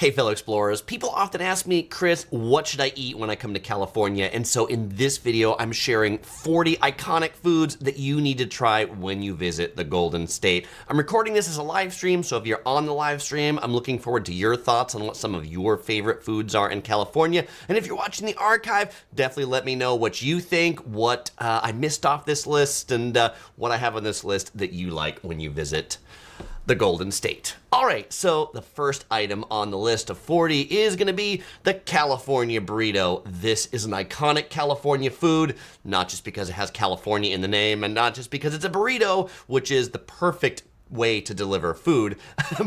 Hey fellow explorers, people often ask me, Chris, what should I eat when I come to California? And so in this video, I'm sharing 40 iconic foods that you need to try when you visit the Golden State. I'm recording this as a live stream, so if you're on the live stream, I'm looking forward to your thoughts on what some of your favorite foods are in California. And if you're watching the archive, definitely let me know what you think, what I missed off this list, and what I have on this list that you like when you visit the Golden State. All right, so the first item on the list of 40 is gonna be the California burrito. This is an iconic California food, not just because it has California in the name and not just because it's a burrito, which is the perfect way to deliver food,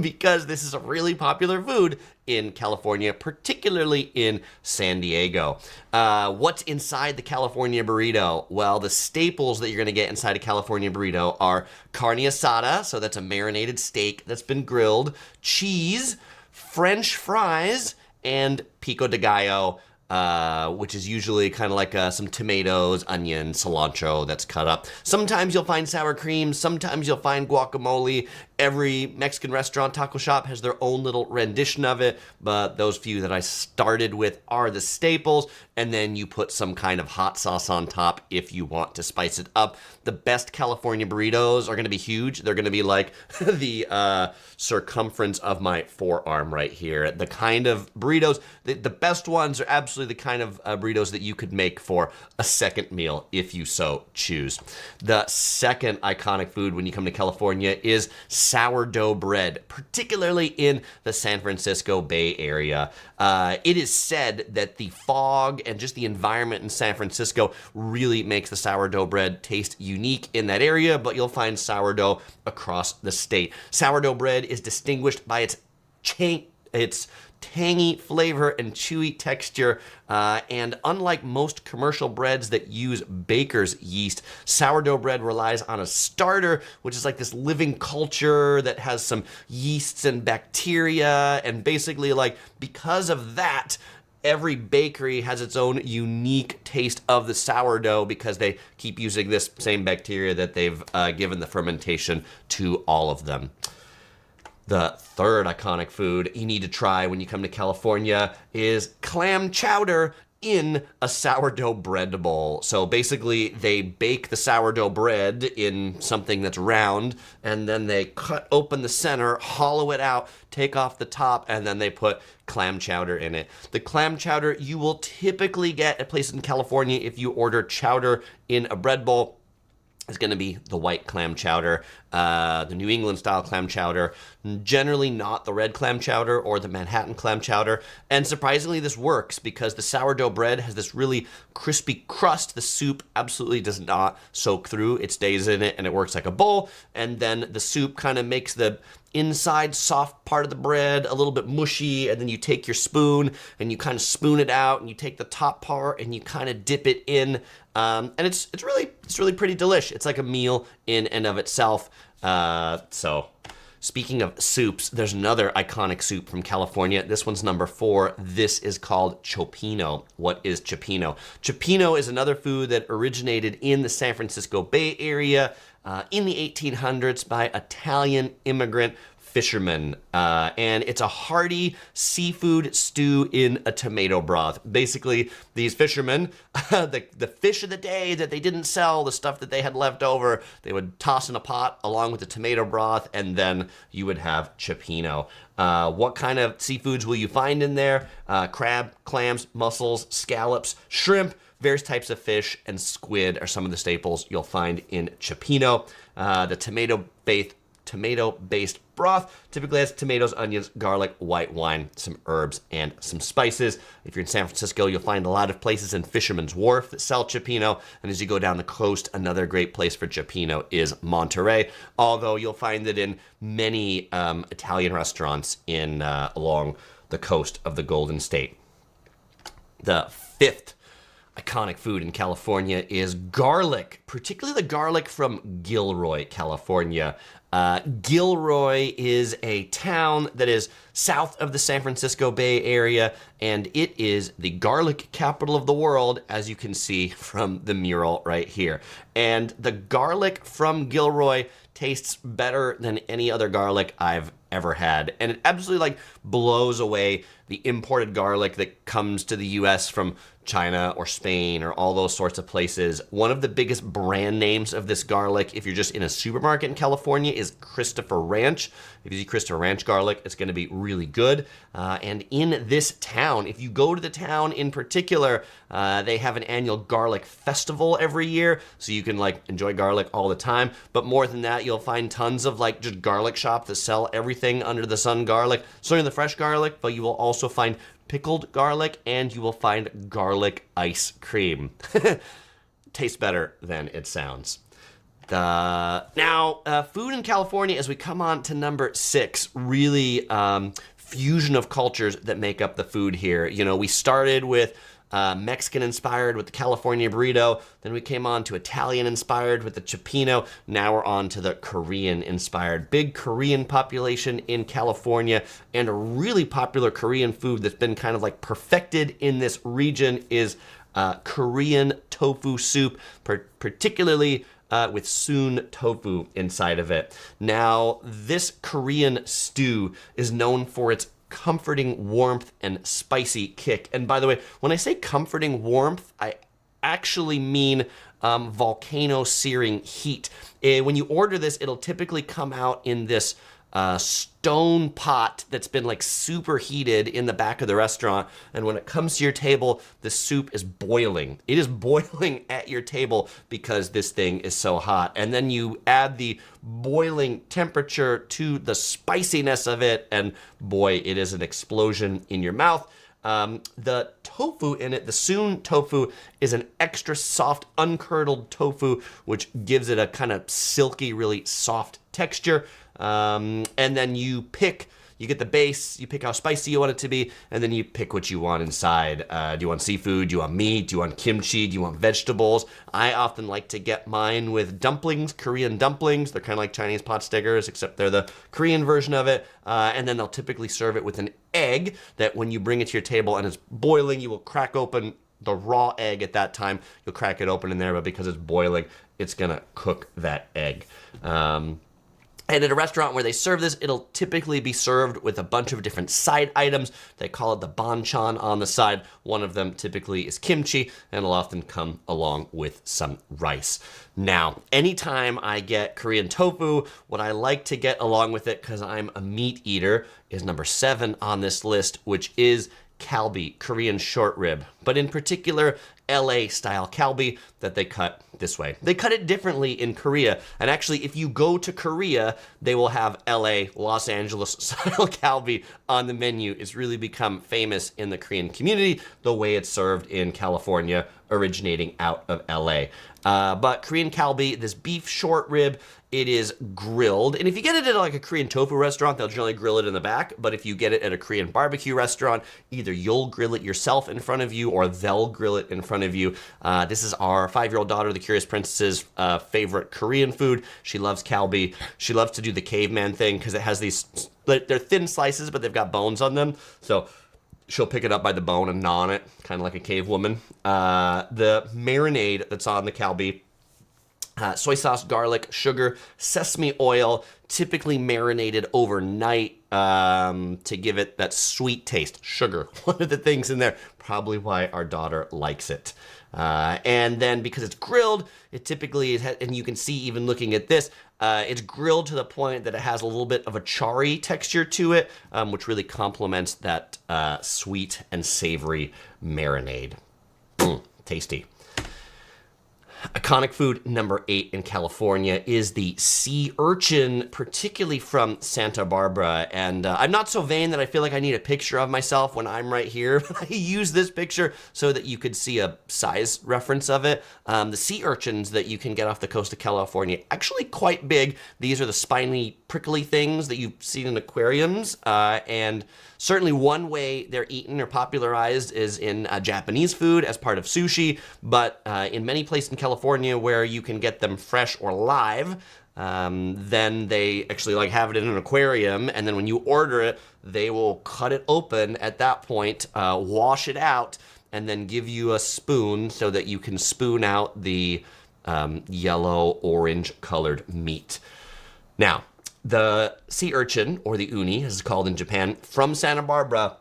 because this is a really popular food in California, particularly in San Diego. What's inside the California burrito? Well, the staples that you're gonna get inside a California burrito are carne asada, so that's a marinated steak that's been grilled, cheese, French fries, and pico de gallo, which is usually kind of like some tomatoes, onion, cilantro that's cut up. Sometimes you'll find sour cream, sometimes you'll find guacamole. Every Mexican restaurant, taco shop has their own little rendition of it, but those few that I started with are the staples, and then you put some kind of hot sauce on top if you want to spice it up. The best California burritos are gonna be huge. They're gonna be like the circumference of my forearm right here. The kind of burritos, the best ones are absolutely the kind of burritos that you could make for a second meal if you so choose. The second iconic food when you come to California is sourdough bread, particularly in the San Francisco Bay Area. It is said that the fog and just the environment in San Francisco really makes the sourdough bread taste unique in that area, but you'll find sourdough across the state. Sourdough bread is distinguished by its tangy flavor and chewy texture, and unlike most commercial breads that use baker's yeast, sourdough bread relies on a starter, which is like this living culture that has some yeasts and bacteria, and basically, like, because of that, every bakery has its own unique taste of the sourdough because they keep using this same bacteria that they've given the fermentation to all of them. The third iconic food you need to try when you come to California is clam chowder in a sourdough bread bowl. So basically, they bake the sourdough bread in something that's round, and then they cut open the center, hollow it out, take off the top, and then they put clam chowder in it. The clam chowder you will typically get at places in California if you order chowder in a bread bowl is going to be the white clam chowder, the New England style clam chowder, generally not the red clam chowder or the Manhattan clam chowder. And surprisingly, this works because the sourdough bread has this really crispy crust. The soup absolutely does not soak through. It stays in it and it works like a bowl. And then the soup kind of makes the inside soft part of the bread a little bit mushy, and then you take your spoon and you kind of spoon it out, and you take the top part and you kind of dip it in, and it's really pretty delish. It's like a meal in and of itself. So speaking of soups, there's another iconic soup from California. This one's number 4. This is called Cioppino. What is Cioppino? Cioppino is another food that originated in the San Francisco Bay Area in the 1800s by Italian immigrant fishermen, and it's a hearty seafood stew in a tomato broth. Basically, these fishermen, the fish of the day that they didn't sell, the stuff that they had left over, they would toss in a pot along with the tomato broth, and then you would have Cioppino. What kind of seafoods will you find in there? Crab, clams, mussels, scallops, shrimp, various types of fish, and squid are some of the staples you'll find in Cioppino. The tomato-based broth typically has tomatoes, onions, garlic, white wine, some herbs, and some spices. If you're in San Francisco, you'll find a lot of places in Fisherman's Wharf that sell Cioppino, and as you go down the coast, another great place for Cioppino is Monterey, although you'll find it in many Italian restaurants in along the coast of the Golden State. The fifth iconic food in California is garlic, particularly the garlic from Gilroy, California. Gilroy is a town that is south of the San Francisco Bay Area, and it is the garlic capital of the world, as you can see from the mural right here. And the garlic from Gilroy tastes better than any other garlic I've ever had. And it absolutely like blows away the imported garlic that comes to the US from China or Spain or all those sorts of places. One of the biggest brand names of this garlic, if you're just in a supermarket in California, is Christopher Ranch. If you see Christopher Ranch garlic, it's going to be really good. And in this town, if you go to the town in particular, they have an annual garlic festival every year, so you can like enjoy garlic all the time. But more than that, you'll find tons of like just garlic shops that sell everything under the sun garlic. Certainly the fresh garlic, but you will also find pickled garlic, and you will find garlic ice cream. Tastes better than it sounds. Now, food in California, as we come on to number 6, really fusion of cultures that make up the food here. You know, we started with Mexican-inspired with the California burrito. Then we came on to Italian-inspired with the Cioppino. Now we're on to the Korean-inspired. Big Korean population in California, and a really popular Korean food that's been kind of like perfected in this region is Korean tofu soup, particularly with soon tofu inside of it. Now, this Korean stew is known for its comforting warmth and spicy kick. And by the way, when I say comforting warmth, I actually mean volcano searing heat. When you order this, it'll typically come out in this stone pot that's been like super heated in the back of the restaurant. And when it comes to your table, the soup is boiling. It is boiling at your table because this thing is so hot. And then you add the boiling temperature to the spiciness of it, and boy, it is an explosion in your mouth. The tofu in it, the soon tofu, is an extra soft, uncurdled tofu, which gives it a kind of silky, really soft texture. And then you get the base, you pick how spicy you want it to be, and then you pick what you want inside. Do you want seafood? Do you want meat? Do you want kimchi? Do you want vegetables? I often like to get mine with dumplings, Korean dumplings. They're kind of like Chinese pot stickers, except they're the Korean version of it. And then they'll typically serve it with an egg that when you bring it to your table and it's boiling, you will crack open the raw egg at that time. You'll crack it open in there, but because it's boiling, it's gonna cook that egg. And at a restaurant where they serve this, it'll typically be served with a bunch of different side items. They call it the banchan on the side. One of them typically is kimchi, and it'll often come along with some rice. Now, anytime I get Korean tofu, what I like to get along with it, because I'm a meat eater, is number 7 on this list, which is kalbi, Korean short rib, but in particular, LA style kalbi that they cut this way. They cut it differently in Korea, and actually if you go to Korea, they will have LA, Los Angeles style kalbi on the menu. It's really become famous in the Korean community, the way it's served in California, originating out of LA. But Korean kalbi, this beef short rib, it is grilled. And if you get it at like a Korean tofu restaurant, they'll generally grill it in the back. But if you get it at a Korean barbecue restaurant, either you'll grill it yourself in front of you or they'll grill it in front of you. This is our 5-year-old daughter, the Curious Princess's favorite Korean food. She loves kalbi. She loves to do the caveman thing because it has these, they're thin slices, but they've got bones on them. So she'll pick it up by the bone and gnaw on it, kind of like a cave woman. The marinade that's on the kalbi, soy sauce, garlic, sugar, sesame oil, typically marinated overnight to give it that sweet taste. Sugar, one of the things in there, probably why our daughter likes it. And then because it's grilled, it typically, and you can see even looking at this, it's grilled to the point that it has a little bit of a charry texture to it, which really complements that sweet and savory marinade. Tasty. Iconic food number 8 in California is the sea urchin, particularly from Santa Barbara. And I'm not so vain that I feel like I need a picture of myself when I'm right here. I use this picture so that you could see a size reference of it. The sea urchins that you can get off the coast of California, actually quite big. These are the spiny, prickly things that you've seen in aquariums. And certainly one way they're eaten or popularized is in Japanese food as part of sushi, but in many places in California where you can get them fresh or live, Then they actually like have it in an aquarium, and then when you order it, they will cut it open at that point, wash it out, and then give you a spoon so that you can spoon out the yellow orange colored meat. Now, the sea urchin, or the uni as it's called in Japan, from Santa Barbara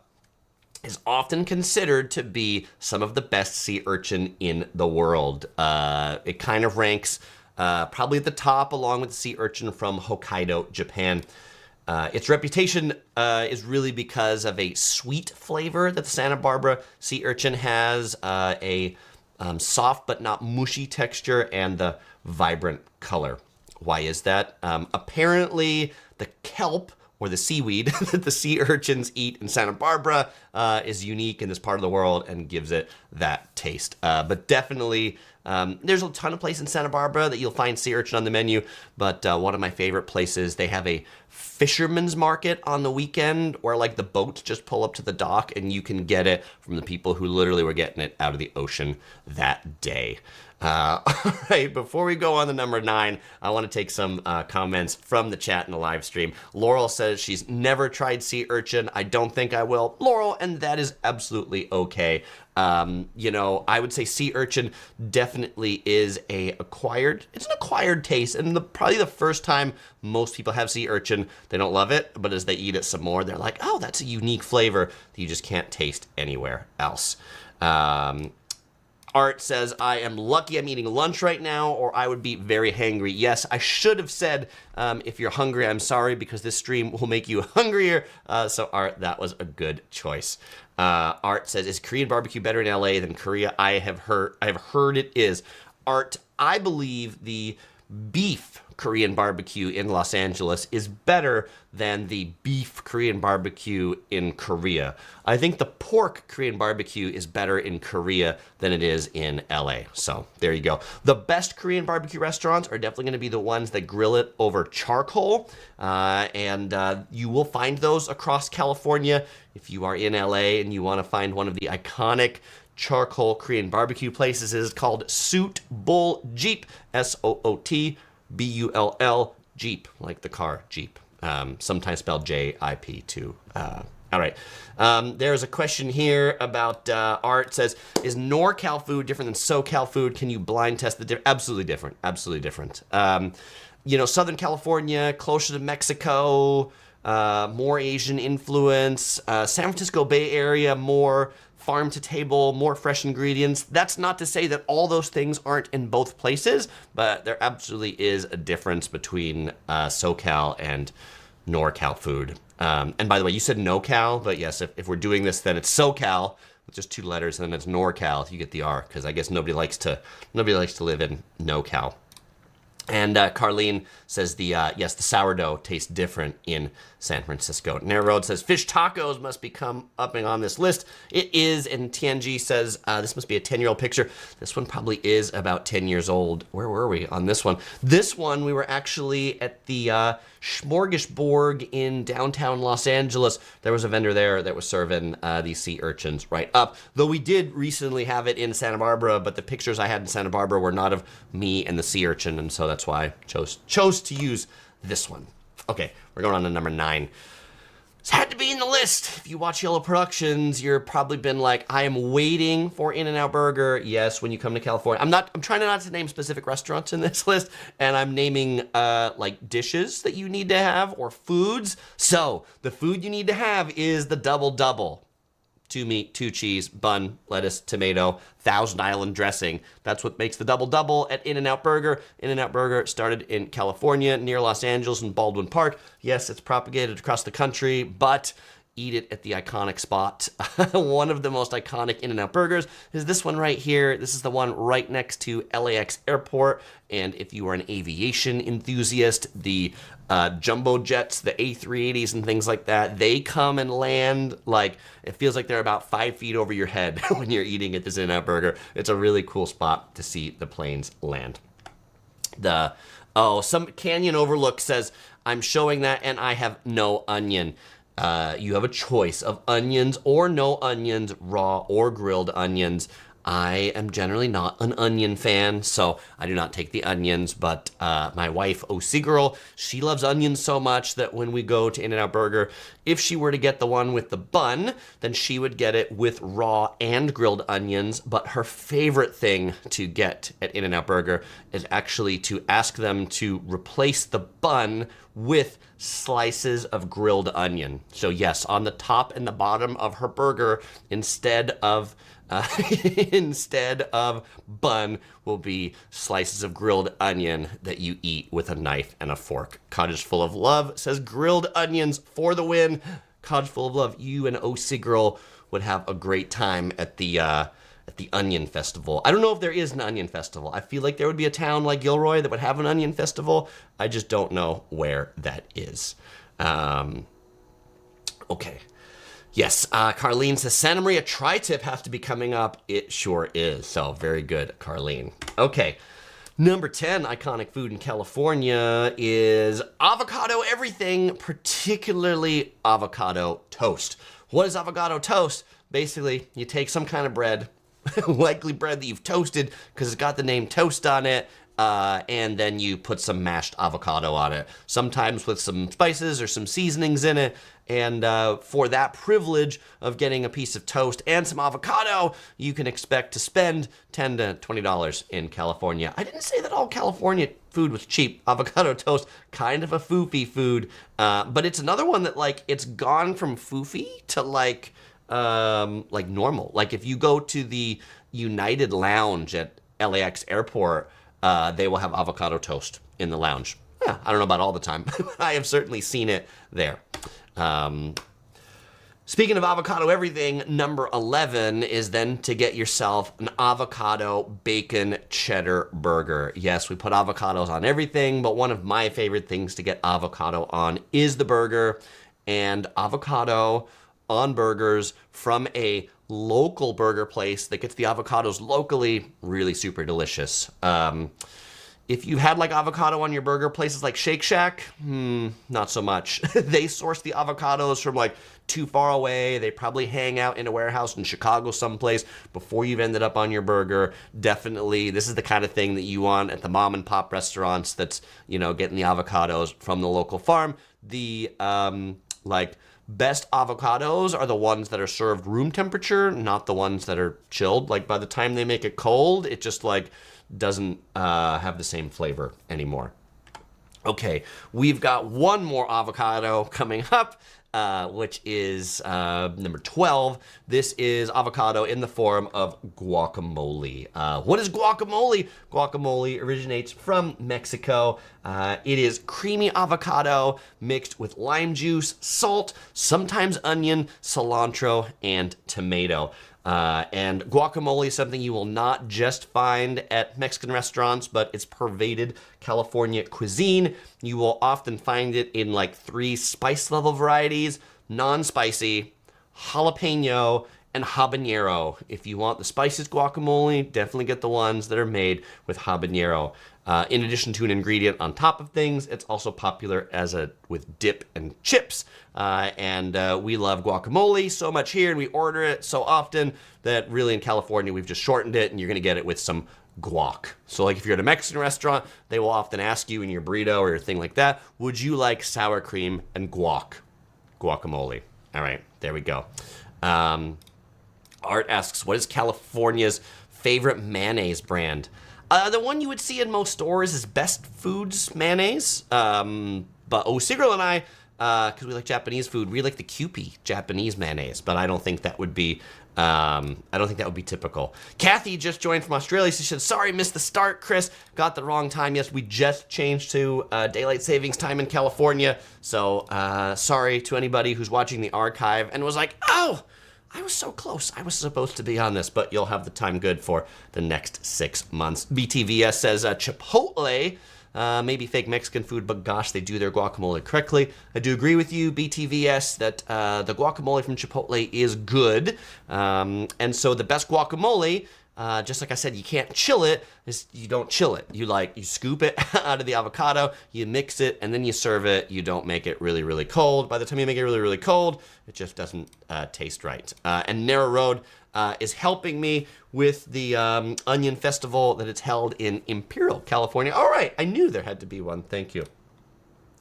is often considered to be some of the best sea urchin in the world. It kind of ranks probably at the top along with the sea urchin from Hokkaido, Japan. Its reputation is really because of a sweet flavor that the Santa Barbara sea urchin has, a soft but not mushy texture, and the vibrant color. Why is that? Apparently, the kelp, or the seaweed that the sea urchins eat in Santa Barbara is unique in this part of the world and gives it that taste. But definitely, there's a ton of places in Santa Barbara that you'll find sea urchin on the menu, but one of my favorite places, they have a fisherman's market on the weekend where like the boats just pull up to the dock and you can get it from the people who literally were getting it out of the ocean that day. All right, before we go on to number 9, I want to take some comments from the chat in the live stream. Laurel says she's never tried sea urchin. I don't think I will. Laurel, and that is absolutely okay. I would say sea urchin definitely is it's an acquired taste. And probably the first time most people have sea urchin, they don't love it, but as they eat it some more, they're like, oh, that's a unique flavor that you just can't taste anywhere else. Art says, I am lucky I'm eating lunch right now, or I would be very hangry. Yes, I should have said, if you're hungry, I'm sorry, because this stream will make you hungrier. So, Art, that was a good choice. Art says, is Korean barbecue better in LA than Korea? I have heard it is. Art, I believe the beef Korean barbecue in Los Angeles is better than the beef Korean barbecue in Korea. I think the pork Korean barbecue is better in Korea than it is in LA. So there you go. The best Korean barbecue restaurants are definitely going to be the ones that grill it over charcoal. And you will find those across California. If you are in LA and you want to find one of the iconic charcoal Korean barbecue places, it is called Soot Bull Jeep, SOOTBULL Jeep, like the car Jeep, sometimes spelled JIP too. All right. There's a question here about Art says, is NorCal food different than SoCal food? Can you blind test the difference? Absolutely different. Absolutely different. Southern California, closer to Mexico, more Asian influence. San Francisco Bay Area, more farm to table, more fresh ingredients. That's not to say that all those things aren't in both places, but there absolutely is a difference between SoCal and NorCal food. And by the way, you said NoCal, but yes, if we're doing this, then it's SoCal with just 2 letters, and then it's NorCal. You get the R, because I guess nobody likes to live in NoCal. And Carlene says the sourdough tastes different in San Francisco. Nair Road says fish tacos must be upping on this list. It is, and TNG says this must be a 10-year-old picture. This one probably is about 10 years old. Where were we on this one? This one, we were actually at the Smorgasburg in downtown Los Angeles. There was a vendor there that was serving these sea urchins right up. Though we did recently have it in Santa Barbara, but the pictures I had in Santa Barbara were not of me and the sea urchin, and so that's why I chose to use this one. Okay, we're going on to number 9. It's had to be in the list. If you watch Yellow Productions, you've probably been like, I am waiting for In-N-Out Burger. Yes, when you come to California. I'm trying not to name specific restaurants in this list, and I'm naming like dishes that you need to have or foods. So the food you need to have is the double. 2 meat, 2 cheese, bun, lettuce, tomato, Thousand Island dressing. That's what makes the double at In-N-Out Burger. In-N-Out Burger started in California, near Los Angeles in Baldwin Park. Yes, it's propagated across the country, but eat it at the iconic spot. One of the most iconic In-N-Out burgers is this one right here. This is the one right next to LAX Airport. And if you are an aviation enthusiast, the jumbo jets, the A380s and things like that, they come and land like, it feels like they're about 5 feet over your head when you're eating at this In-N-Out Burger. It's a really cool spot to see the planes land. Some Canyon Overlook says, I'm showing that and I have no onion. You have a choice of onions or no onions, raw or grilled onions. I am generally not an onion fan, so I do not take the onions, but my wife, OC Girl, she loves onions so much that when we go to In-N-Out Burger, if she were to get the one with the bun, then she would get it with raw and grilled onions, but her favorite thing to get at In-N-Out Burger is actually to ask them to replace the bun with slices of grilled onion. So yes, on the top and the bottom of her burger, instead of bun will be slices of grilled onion that you eat with a knife and a fork. Cottage Full of Love says grilled onions for the win. Cottage Full of Love, you and OC Girl would have a great time at the Onion Festival. I don't know if there is an Onion Festival. I feel like there would be a town like Gilroy that would have an Onion Festival. I just don't know where that is. Okay. Yes, Carlene says Santa Maria Tri-Tip has to be coming up. It sure is. So very good, Carlene. Okay, number 10 iconic food in California is avocado everything, particularly avocado toast. What is avocado toast? Basically, you take some kind of bread, likely bread that you've toasted because it's got the name toast on it, and then you put some mashed avocado on it, sometimes with some spices or some seasonings in it. And for that privilege of getting a piece of toast and some avocado, you can expect to spend $10 to $20 in California. I didn't say that all California food was cheap. Avocado toast, kind of a foofy food, but it's another one that like it's gone from foofy to like normal. Like if you go to the United Lounge at LAX Airport, they will have avocado toast in the lounge. Yeah, I don't know about all the time, but I have certainly seen it there. Speaking of avocado everything, number 11 is then to get yourself an avocado bacon cheddar burger. Yes, we put avocados on everything, but one of my favorite things to get avocado on is the burger. And avocado on burgers from a local burger place that gets the avocados locally, really super delicious. If you had like avocado on your burger, places like Shake Shack, not so much. They source the avocados from like too far away. They probably hang out in a warehouse in Chicago someplace before you've ended up on your burger. Definitely, this is the kind of thing that you want at the mom and pop restaurants that's, you know, getting the avocados from the local farm. The best avocados are the ones that are served room temperature, not the ones that are chilled. Like by the time they make it cold, it just like doesn't have the same flavor anymore. Okay, we've got one more avocado coming up, which is number 12. This is avocado in the form of guacamole. What is guacamole? Guacamole originates from Mexico. It is creamy avocado mixed with lime juice, salt, sometimes onion, cilantro, and tomato. And guacamole is something you will not just find at Mexican restaurants, but it's pervaded California cuisine. You will often find it in like 3 spice level varieties: non-spicy, jalapeno, and habanero. If you want the spiciest guacamole, definitely get the ones that are made with habanero. In addition to an ingredient on top of things, it's also popular with dip and chips. And we love guacamole so much here, and we order it so often that really in California we've just shortened it, and you're gonna get it with some guac. So like if you're at a Mexican restaurant, they will often ask you in your burrito or your thing like that, would you like sour cream and guacamole? All right, there we go. Art asks, what is California's favorite mayonnaise brand? The one you would see in most stores is Best Foods mayonnaise. But Osigro and I, because we like Japanese food, we like the Kewpie Japanese mayonnaise. But I don't think that would be typical. Kathy just joined from Australia. She said, sorry, missed the start, Chris. Got the wrong time. Yes, we just changed to daylight savings time in California. So sorry to anybody who's watching the archive and was like, oh, I was so close. I was supposed to be on this, but you'll have the time good for the next 6 months. BTVS says Chipotle, maybe fake Mexican food, but gosh, they do their guacamole correctly. I do agree with you, BTVS, that the guacamole from Chipotle is good. And so the best guacamole just like I said, you can't chill it. You don't chill it. You scoop it out of the avocado, you mix it, and then you serve it. You don't make it really, really cold. By the time you make it really, really cold, it just doesn't taste right. And Narrow Road is helping me with the Onion Festival that it's held in Imperial, California. All right, I knew there had to be one. Thank you.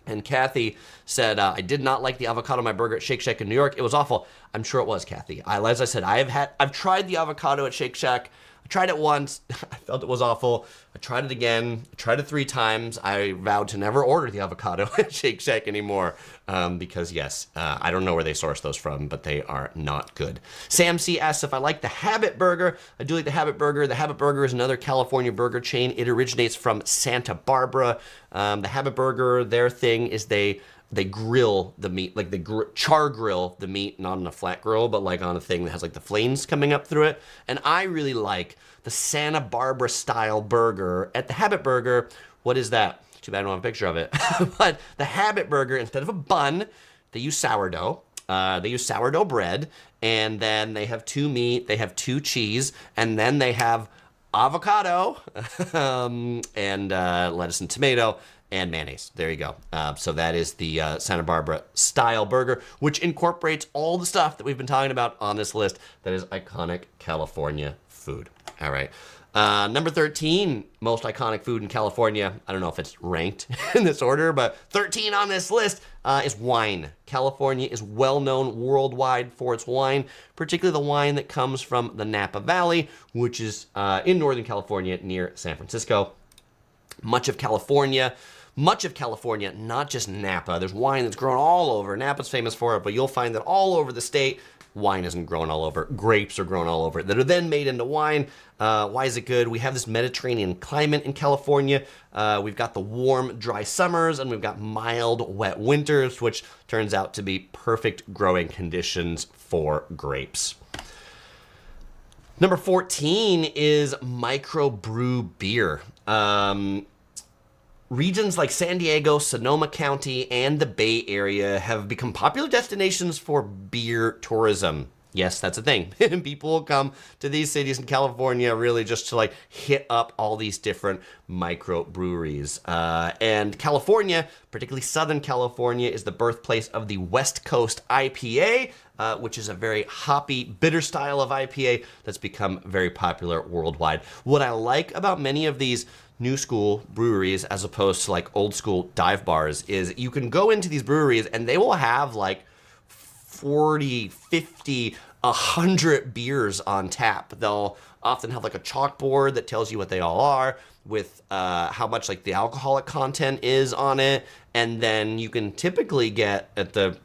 And Kathy said, I did not like the avocado on my burger at Shake Shack in New York. It was awful. I'm sure it was, Kathy. As I said, I've tried the avocado at Shake Shack. I tried it once. I felt it was awful. I tried it again. I tried it 3 times. I vowed to never order the avocado at Shake Shack anymore because, yes, I don't know where they source those from, but they are not good. Sam C. asks if I like the Habit Burger. I do like the Habit Burger. The Habit Burger is another California burger chain. It originates from Santa Barbara. The Habit Burger, their thing is they grill the meat, like they char grill the meat, not on a flat grill, but like on a thing that has like the flames coming up through it. And I really like the Santa Barbara style burger at the Habit Burger. What is that? Too bad I don't have a picture of it. But the Habit Burger, instead of a bun, they use sourdough. They use sourdough bread, and then they have 2 meat, they have 2 cheese, and then they have avocado and lettuce and tomato and mayonnaise. There you go. So that is the Santa Barbara style burger, which incorporates all the stuff that we've been talking about on this list that is iconic California food. All right. Number 13, most iconic food in California. I don't know if it's ranked in this order, but 13 on this list is wine. California is well known worldwide for its wine, particularly the wine that comes from the Napa Valley, which is in Northern California near San Francisco. Much of California, not just Napa. There's wine that's grown all over. Napa's famous for it, but you'll find that all over the state, wine isn't grown all over. Grapes are grown all over that are then made into wine. Why is it good? We have this Mediterranean climate in California. We've got the warm, dry summers, and we've got mild, wet winters, which turns out to be perfect growing conditions for grapes. Number 14 is microbrew beer. Regions like San Diego, Sonoma County, and the Bay Area have become popular destinations for beer tourism. Yes, that's a thing. People will come to these cities in California really just to like hit up all these different microbreweries. And California, particularly Southern California, is the birthplace of the West Coast IPA, which is a very hoppy, bitter style of IPA that's become very popular worldwide. What I like about many of these new school breweries as opposed to like old school dive bars is you can go into these breweries and they will have like 40, 50, 100 beers on tap. They'll often have like a chalkboard that tells you what they all are with how much like the alcoholic content is on it. And then you can typically get at the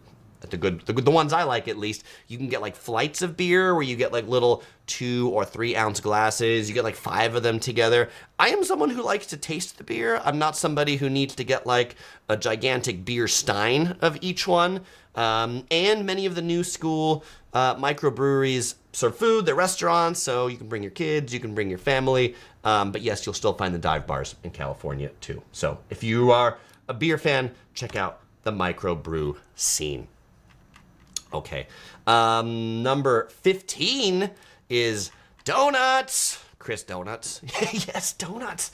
ones I like at least, you can get like flights of beer where you get like little 2 or 3 ounce glasses. You get like 5 of them together. I am someone who likes to taste the beer. I'm not somebody who needs to get like a gigantic beer stein of each one. And many of the new school microbreweries serve food. They're restaurants, so you can bring your kids, you can bring your family. But yes, you'll still find the dive bars in California too. So if you are a beer fan, check out the microbrew scene. Okay. Number 15 is donuts. Chris, donuts. Yes, donuts.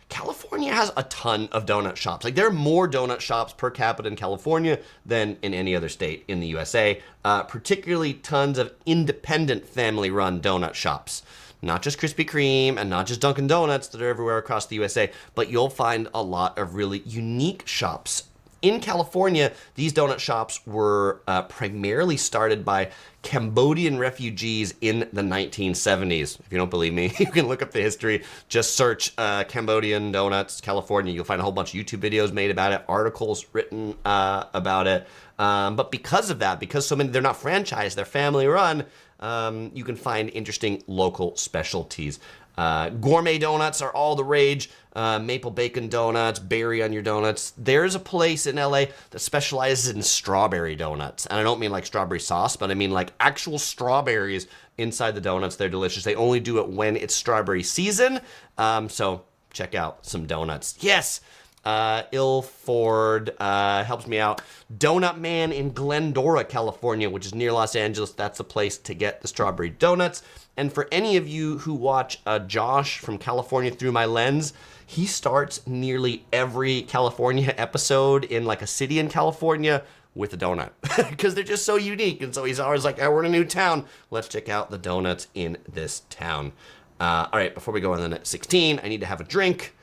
California has a ton of donut shops. Like there are more donut shops per capita in California than in any other state in the USA. Particularly tons of independent family-run donut shops. Not just Krispy Kreme and not just Dunkin' Donuts that are everywhere across the USA, but you'll find a lot of really unique shops. In California, these donut shops were primarily started by Cambodian refugees in the 1970s. If you don't believe me, you can look up the history. Just search Cambodian donuts, California. You'll find a whole bunch of YouTube videos made about it, articles written about it. But because of that, because so many, they're not franchised, they're family run, you can find interesting local specialties. Gourmet donuts are all the rage. Maple bacon donuts, berry on your donuts. There's a place in LA that specializes in strawberry donuts. And I don't mean like strawberry sauce, but I mean like actual strawberries inside the donuts. They're delicious. They only do it when it's strawberry season. So check out some donuts. Yes. Ilford helps me out. Donut Man in Glendora, California, which is near Los Angeles. That's a place to get the strawberry donuts. And for any of you who watch Josh from California Through My Lens, he starts nearly every California episode in like a city in California with a donut because they're just so unique. And so he's always like, oh, we're in a new town. Let's check out the donuts in this town. All right, before we go on to 16, I need to have a drink.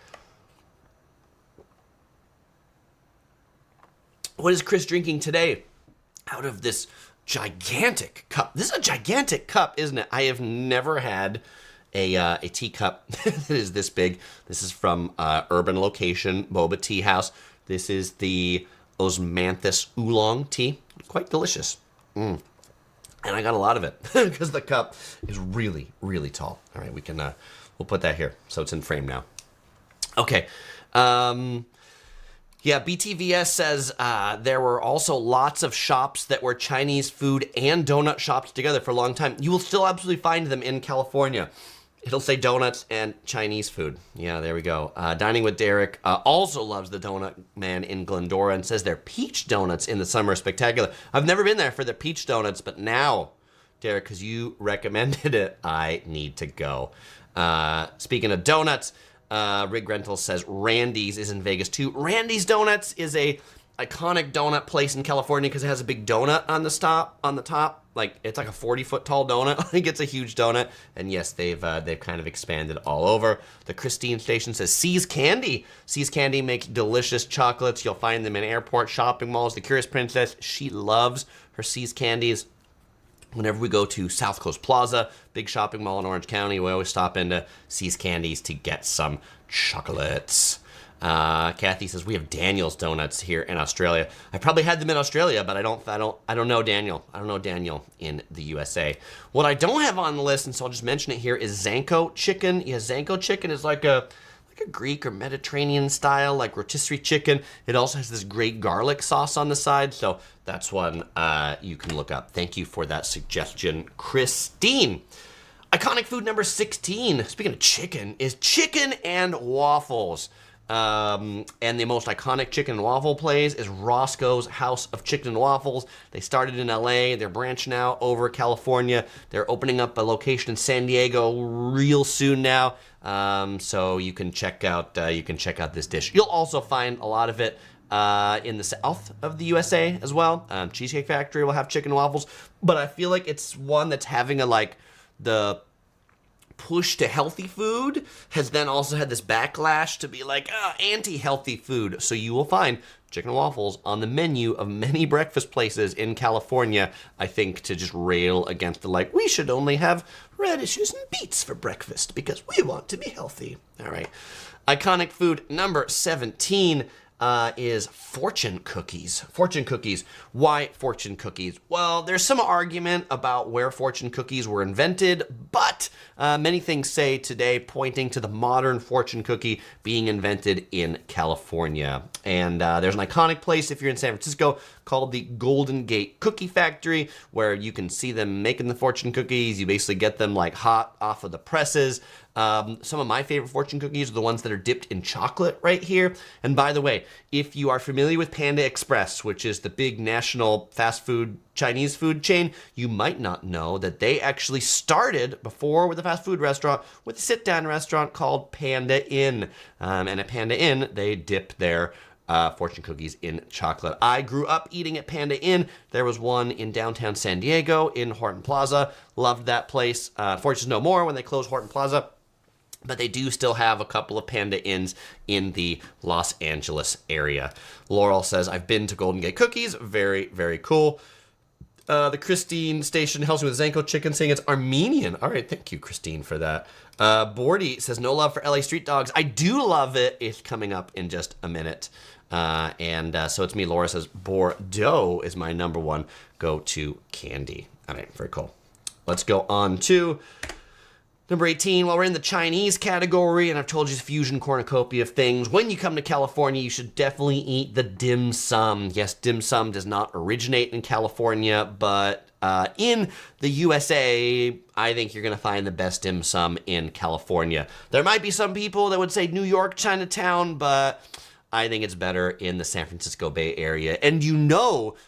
What is Chris drinking today? Out of this gigantic cup. This is a gigantic cup, isn't it? I have never had a teacup that is this big. This is from Urban Location Boba Tea House. This is the Osmanthus Oolong tea. Quite delicious. And I got a lot of it because the cup is really, really tall. All right, we can we'll put that here so it's in frame now. Okay. Yeah, BTVS says there were also lots of shops that were Chinese food and donut shops together for a long time. You will still absolutely find them in California. It'll say donuts and Chinese food. Yeah, there we go. Dining with Derek also loves the Donut Man in Glendora and says their peach donuts in the summer are spectacular. I've never been there for the peach donuts, but now, Derek, because you recommended it, I need to go. Speaking of donuts, Rig Rental says Randy's is in Vegas too. Randy's Donuts is a iconic donut place in California because it has a big donut on the top. Like it's like a 40-foot tall donut. I think it's a huge donut. And yes, they've kind of expanded all over. The Christine station says See's Candy. See's Candy makes delicious chocolates. You'll find them in airport shopping malls. The Curious Princess, she loves her See's Candies. Whenever we go to South Coast Plaza, big shopping mall in Orange County, we always stop into See's Candies to get some chocolates. Kathy says we have Daniel's donuts here in Australia. I probably had them in Australia, but I don't know Daniel. I don't know Daniel in the USA. What I don't have on the list, and so I'll just mention it here, is Zanko chicken. Yeah, Zanko chicken is like a Greek or Mediterranean style, like rotisserie chicken. It also has this great garlic sauce on the side, so that's one you can look up. Thank you for that suggestion, Christine. Iconic food number 16, speaking of chicken, is chicken and waffles. And the most iconic chicken and waffle place is Roscoe's House of Chicken and Waffles. They started in LA. They're branching out over California. They're opening up a location in San Diego real soon now. So you can check out this dish. You'll also find a lot of it in the south of the USA as well. Cheesecake Factory will have chicken and waffles, but I feel like it's one that's having the push to healthy food has then also had this backlash to be like anti-healthy food. So you will find chicken and waffles on the menu of many breakfast places in California, I think, to just rail against we should only have radishes and beets for breakfast because we want to be healthy. All right. Iconic food number 17 is fortune cookies. Fortune cookies. Why fortune cookies? Well, there's some argument about where fortune cookies were invented, but many things say today pointing to the modern fortune cookie being invented in California. And there's an iconic place if you're in San Francisco called the Golden Gate Cookie Factory, where you can see them making the fortune cookies. You basically get them hot off of the presses. Some of my favorite fortune cookies are the ones that are dipped in chocolate right here. And by the way, if you are familiar with Panda Express, which is the big national fast food Chinese food chain, you might not know that they actually started before with a fast food restaurant with a sit-down restaurant called Panda Inn. And at Panda Inn, they dip their fortune cookies in chocolate. I grew up eating at Panda Inn. There was one in downtown San Diego in Horton Plaza. Loved that place. Fortune's no more when they closed Horton Plaza. But they do still have a couple of Panda Inns in the Los Angeles area. Laurel says, I've been to Golden Gate Cookies. Very, very cool. The Christine station helps me with Zanko chicken, saying it's Armenian. All right, thank you, Christine, for that. Bordy says, no love for LA street dogs. I do love it. It's coming up in just a minute. So it's me. Laura says, Bordeaux is my number one go-to candy. All right, very cool. Let's go on to number 18, while we're in the Chinese category, and I've told you it's fusion cornucopia of things, when you come to California, you should definitely eat the dim sum. Yes, dim sum does not originate in California, but in the USA, I think you're going to find the best dim sum in California. There might be some people that would say New York, Chinatown, but I think it's better in the San Francisco Bay Area. And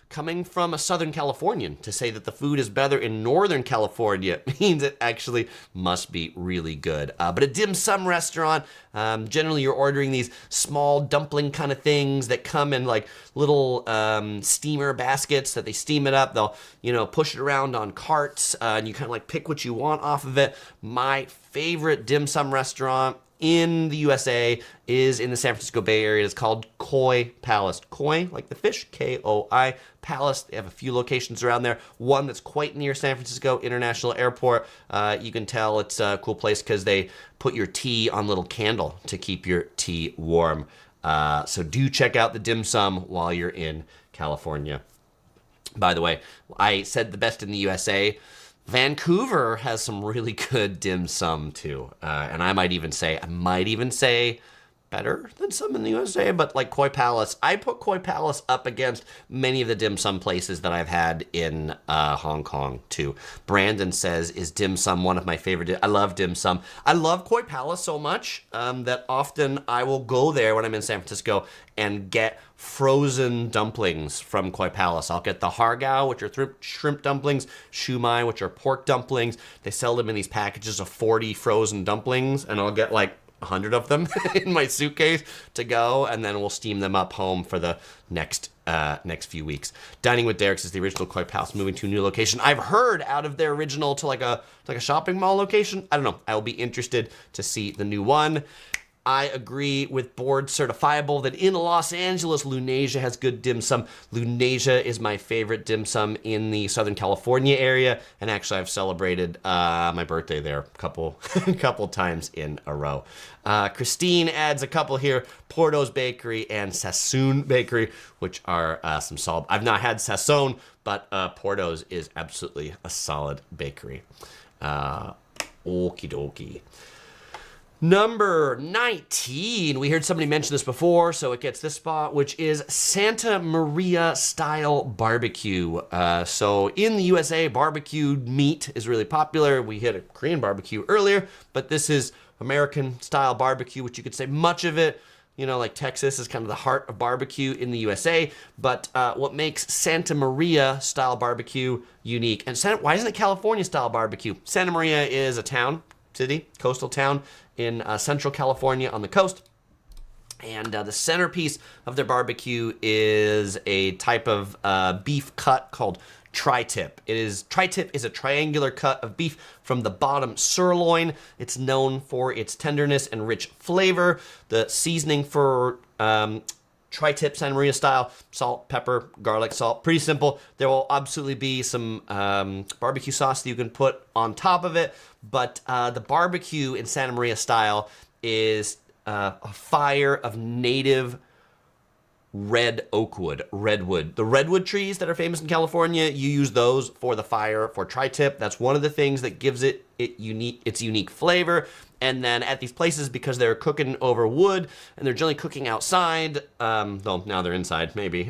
coming from a Southern Californian, to say that the food is better in Northern California means it actually must be really good. But a dim sum restaurant, generally you're ordering these small dumpling kind of things that come in like little steamer baskets that they steam it up. They'll, push it around on carts, and you kind of like pick what you want off of it. My favorite dim sum restaurant in the USA is in the San Francisco Bay Area. It's called Koi Palace. Koi, like the fish, Koi Palace. They have a few locations around there. One that's quite near San Francisco International Airport. You can tell it's a cool place because they put your tea on a little candle to keep your tea warm. So do check out the dim sum while you're in California. By the way, I said the best in the USA. Vancouver has some really good dim sum too, and I might even say better than some in the USA, but like Koi Palace, I put Koi Palace up against many of the dim sum places that I've had in Hong Kong too. Brandon says, is dim sum one of my favorite? I love dim sum. I love Koi Palace so much that often I will go there when I'm in San Francisco and get frozen dumplings from Koi Palace. I'll get the hargao, which are shrimp dumplings, shumai, which are pork dumplings. They sell them in these packages of 40 frozen dumplings, and I'll get like 100 of them in my suitcase to go, and then we'll steam them up home for the next few weeks. Dining with Derek's is the original Koi Palace moving to a new location. I've heard out of their original to like a shopping mall location. I don't know. I will be interested to see the new one. I agree with Board Certifiable that in Los Angeles, Lunasia has good dim sum. Lunasia is my favorite dim sum in the Southern California area, and actually I've celebrated my birthday there a couple times in a row. Christine adds a couple here, Porto's Bakery and Sassoon Bakery, which are some solid. I've not had Sassoon, but Porto's is absolutely a solid bakery. Okie dokie. Number 19, we heard somebody mention this before, so it gets this spot, which is Santa Maria style barbecue. So in the USA, barbecued meat is really popular. We hit a Korean barbecue earlier, but this is American style barbecue, which you could say much of it, like Texas is kind of the heart of barbecue in the USA. But what makes Santa Maria style barbecue unique, and why isn't it California style barbecue? Santa Maria is a city, coastal town in Central California on the coast. And the centerpiece of their barbecue is a type of beef cut called tri-tip. Tri-tip is a triangular cut of beef from the bottom sirloin. It's known for its tenderness and rich flavor. The seasoning for tri-tip Santa Maria style, salt, pepper, garlic, salt, pretty simple. There will absolutely be some barbecue sauce that you can put on top of it, but the barbecue in Santa Maria style is a fire of native redwood. The redwood trees that are famous in California, you use those for the fire for tri-tip. That's one of the things that gives its unique flavor. And then at these places, because they're cooking over wood and they're generally cooking outside, though now they're inside maybe,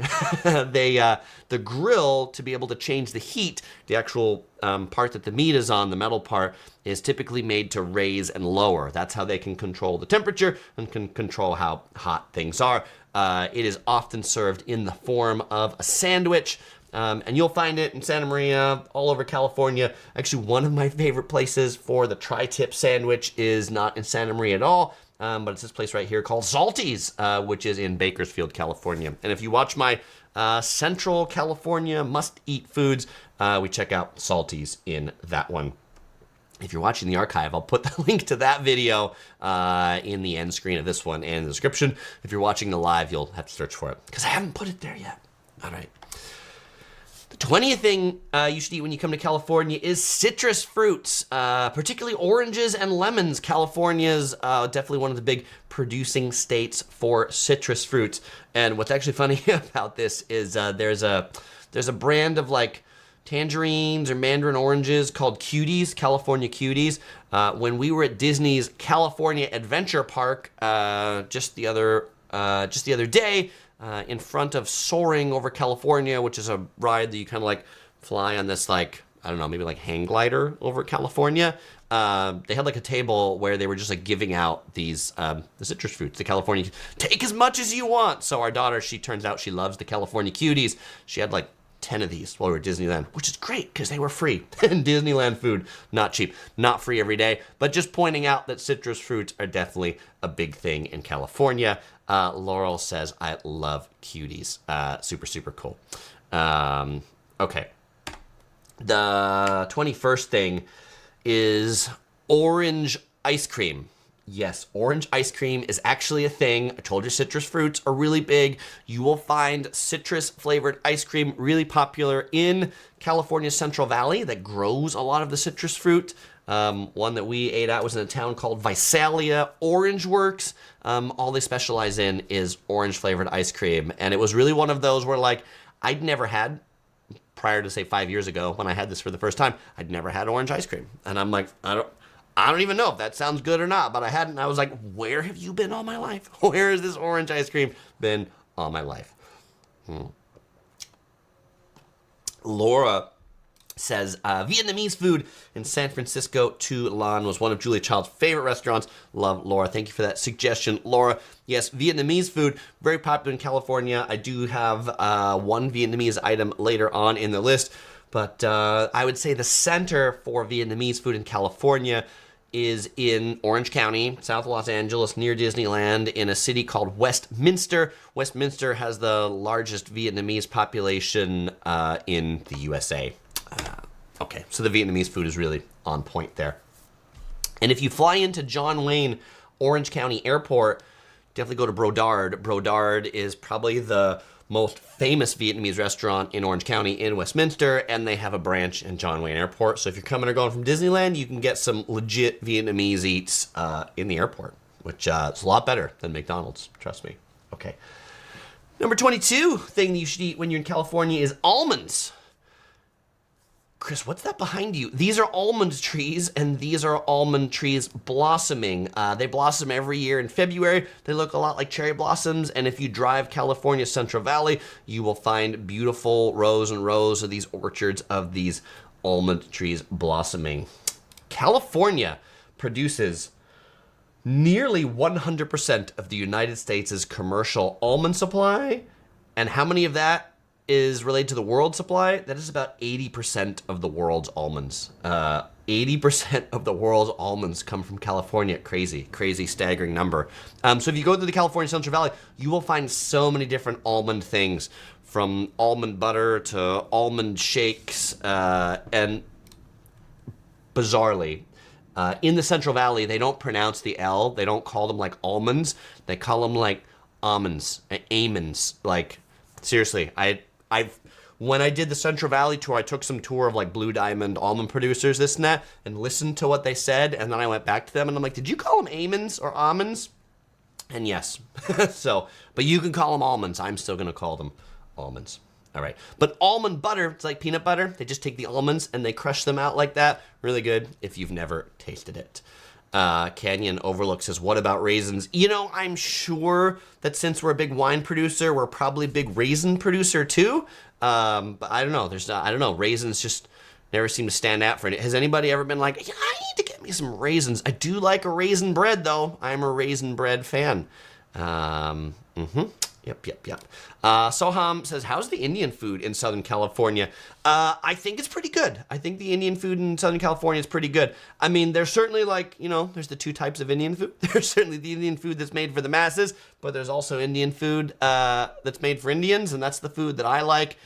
the grill, to be able to change the heat, the actual part that the meat is on, the metal part, is typically made to raise and lower. That's how they can control the temperature and can control how hot things are. It is often served in the form of a sandwich. And you'll find it in Santa Maria, all over California. Actually, one of my favorite places for the tri-tip sandwich is not in Santa Maria at all, but it's this place right here called Salty's, which is in Bakersfield, California. And if you watch my Central California must-eat foods, we check out Salty's in that one. If you're watching the archive, I'll put the link to that video in the end screen of this one and in the description. If you're watching the live, you'll have to search for it, because I haven't put it there yet. All right. The 20th thing you should eat when you come to California is citrus fruits, particularly oranges and lemons. California's definitely one of the big producing states for citrus fruits. And what's actually funny about this is there's a brand of like tangerines or mandarin oranges called Cuties, California Cuties. When we were at Disney's California Adventure Park just the other day, in front of Soaring over California, which is a ride that you kind of like fly on this like I don't know, maybe like hang glider over California. They had like a table where they were just like giving out these the citrus fruits, the California. Take as much as you want. So our daughter, she turns out she loves the California cuties. She had like 10 of these while we were at Disneyland, which is great because they were free. And Disneyland food, not cheap, not free every day. But just pointing out that citrus fruits are definitely a big thing in California. Laurel says, I love cuties. Super, super cool. Okay. The 21st thing is orange ice cream. Yes, orange ice cream is actually a thing. I told you citrus fruits are really big. You will find citrus flavored ice cream really popular in California's Central Valley that grows a lot of the citrus fruit. One that we ate at was in a town called Visalia. Orange Works. All they specialize in is orange flavored ice cream. And it was really one of those where like I'd never had, prior to say 5 years ago when I had this for the first time, I'd never had orange ice cream. And I'm like, I don't even know if that sounds good or not, but I hadn't. I was like, where have you been all my life? Where has this orange ice cream been all my life? Laura says, Vietnamese food in San Francisco to Lan was one of Julia Child's favorite restaurants. Love, Laura. Thank you for that suggestion, Laura. Yes, Vietnamese food, very popular in California. I do have one Vietnamese item later on in the list, but I would say the center for Vietnamese food in California is in Orange County, south of Los Angeles, near Disneyland, in a city called Westminster. Westminster has the largest Vietnamese population in the USA. Okay, so the Vietnamese food is really on point there. And if you fly into John Wayne Orange County Airport, definitely go to Brodard. Brodard is probably the most famous Vietnamese restaurant in Orange County in Westminster, and they have a branch in John Wayne Airport. So if you're coming or going from Disneyland, you can get some legit Vietnamese eats in the airport, which is a lot better than McDonald's, trust me. Okay. Number 22 thing that you should eat when you're in California is almonds. Chris, what's that behind you? These are almond trees, and these are almond trees blossoming. They blossom every year in February. They look a lot like cherry blossoms, and if you drive California's Central Valley, you will find beautiful rows and rows of these orchards of these almond trees blossoming. California produces nearly 100% of the United States' commercial almond supply, and how many of that is related to the world supply? That is about 80% of the world's almonds. 80% of the world's almonds come from California. Crazy, staggering number. So if you go to the California Central Valley, you will find so many different almond things, from almond butter to almond shakes, and bizarrely, in the Central Valley, they don't pronounce the L. They don't call them like almonds. They call them like almonds, almonds. Like, seriously, when I did the Central Valley tour, I took some tour of like Blue Diamond almond producers, this and that, and listened to what they said, and then I went back to them and I'm like, did you call them almonds or almonds? And yes. So, but you can call them almonds. I'm still gonna call them almonds. All right. But almond butter, it's like peanut butter. They just take the almonds and they crush them out like that. Really good if you've never tasted it. Canyon Overlook says, what about raisins? You know, I'm sure that since we're a big wine producer, we're probably a big raisin producer too. But I don't know. I don't know. Raisins just never seem to stand out for it. Has anybody ever been like, yeah, I need to get me some raisins? I do like a raisin bread though. I'm a raisin bread fan. Yep. Soham says, how's the Indian food in Southern California? I think it's pretty good. I think the Indian food in Southern California is pretty good. I mean, there's certainly like, you know, there's the two types of Indian food. There's certainly the Indian food that's made for the masses, but there's also Indian food that's made for Indians, and that's the food that I like.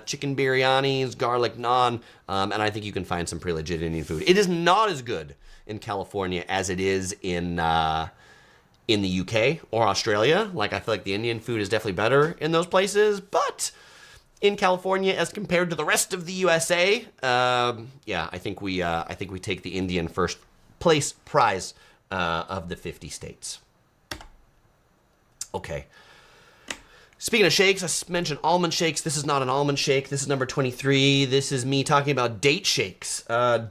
Chicken biryanis, garlic naan, and I think you can find some pretty legit Indian food. It is not as good in California as it is in the UK or Australia. Like, I feel like the Indian food is definitely better in those places, but in California as compared to the rest of the USA, yeah, I think we take the Indian first place prize of the 50 states. Okay. Speaking of shakes, I mentioned almond shakes. This is not an almond shake. This is number 23. This is me talking about date shakes.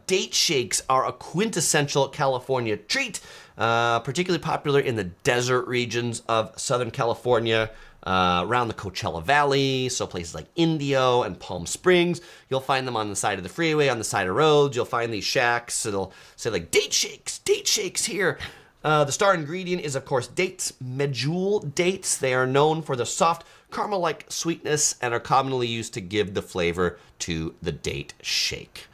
Date shakes are a quintessential California treat, particularly popular in the desert regions of Southern California. around the Coachella Valley, so places like Indio and Palm Springs. You'll find them on the side of the freeway, on the side of roads. You'll find these shacks. It'll say like date shakes here. The star ingredient is, of course, dates, medjool dates. They are known for the soft caramel-like sweetness and are commonly used to give the flavor to the date shake.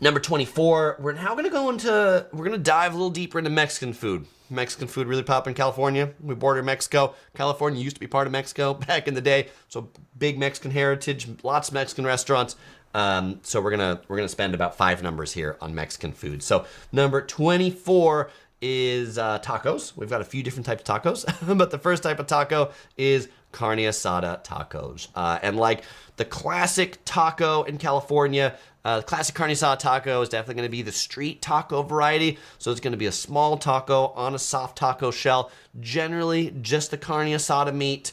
Number 24, we're now going to dive a little deeper into Mexican food. Mexican food really popping in California. We border Mexico. California used to be part of Mexico back in the day, so big Mexican heritage, lots of Mexican restaurants. So we're gonna spend about 5 numbers here on Mexican food. So number 24 is tacos. We've got a few different types of tacos, but the first type of taco is carne asada tacos. And like the classic taco in California, the classic carne asada taco is definitely going to be the street taco variety. So it's going to be a small taco on a soft taco shell, generally just the carne asada meat,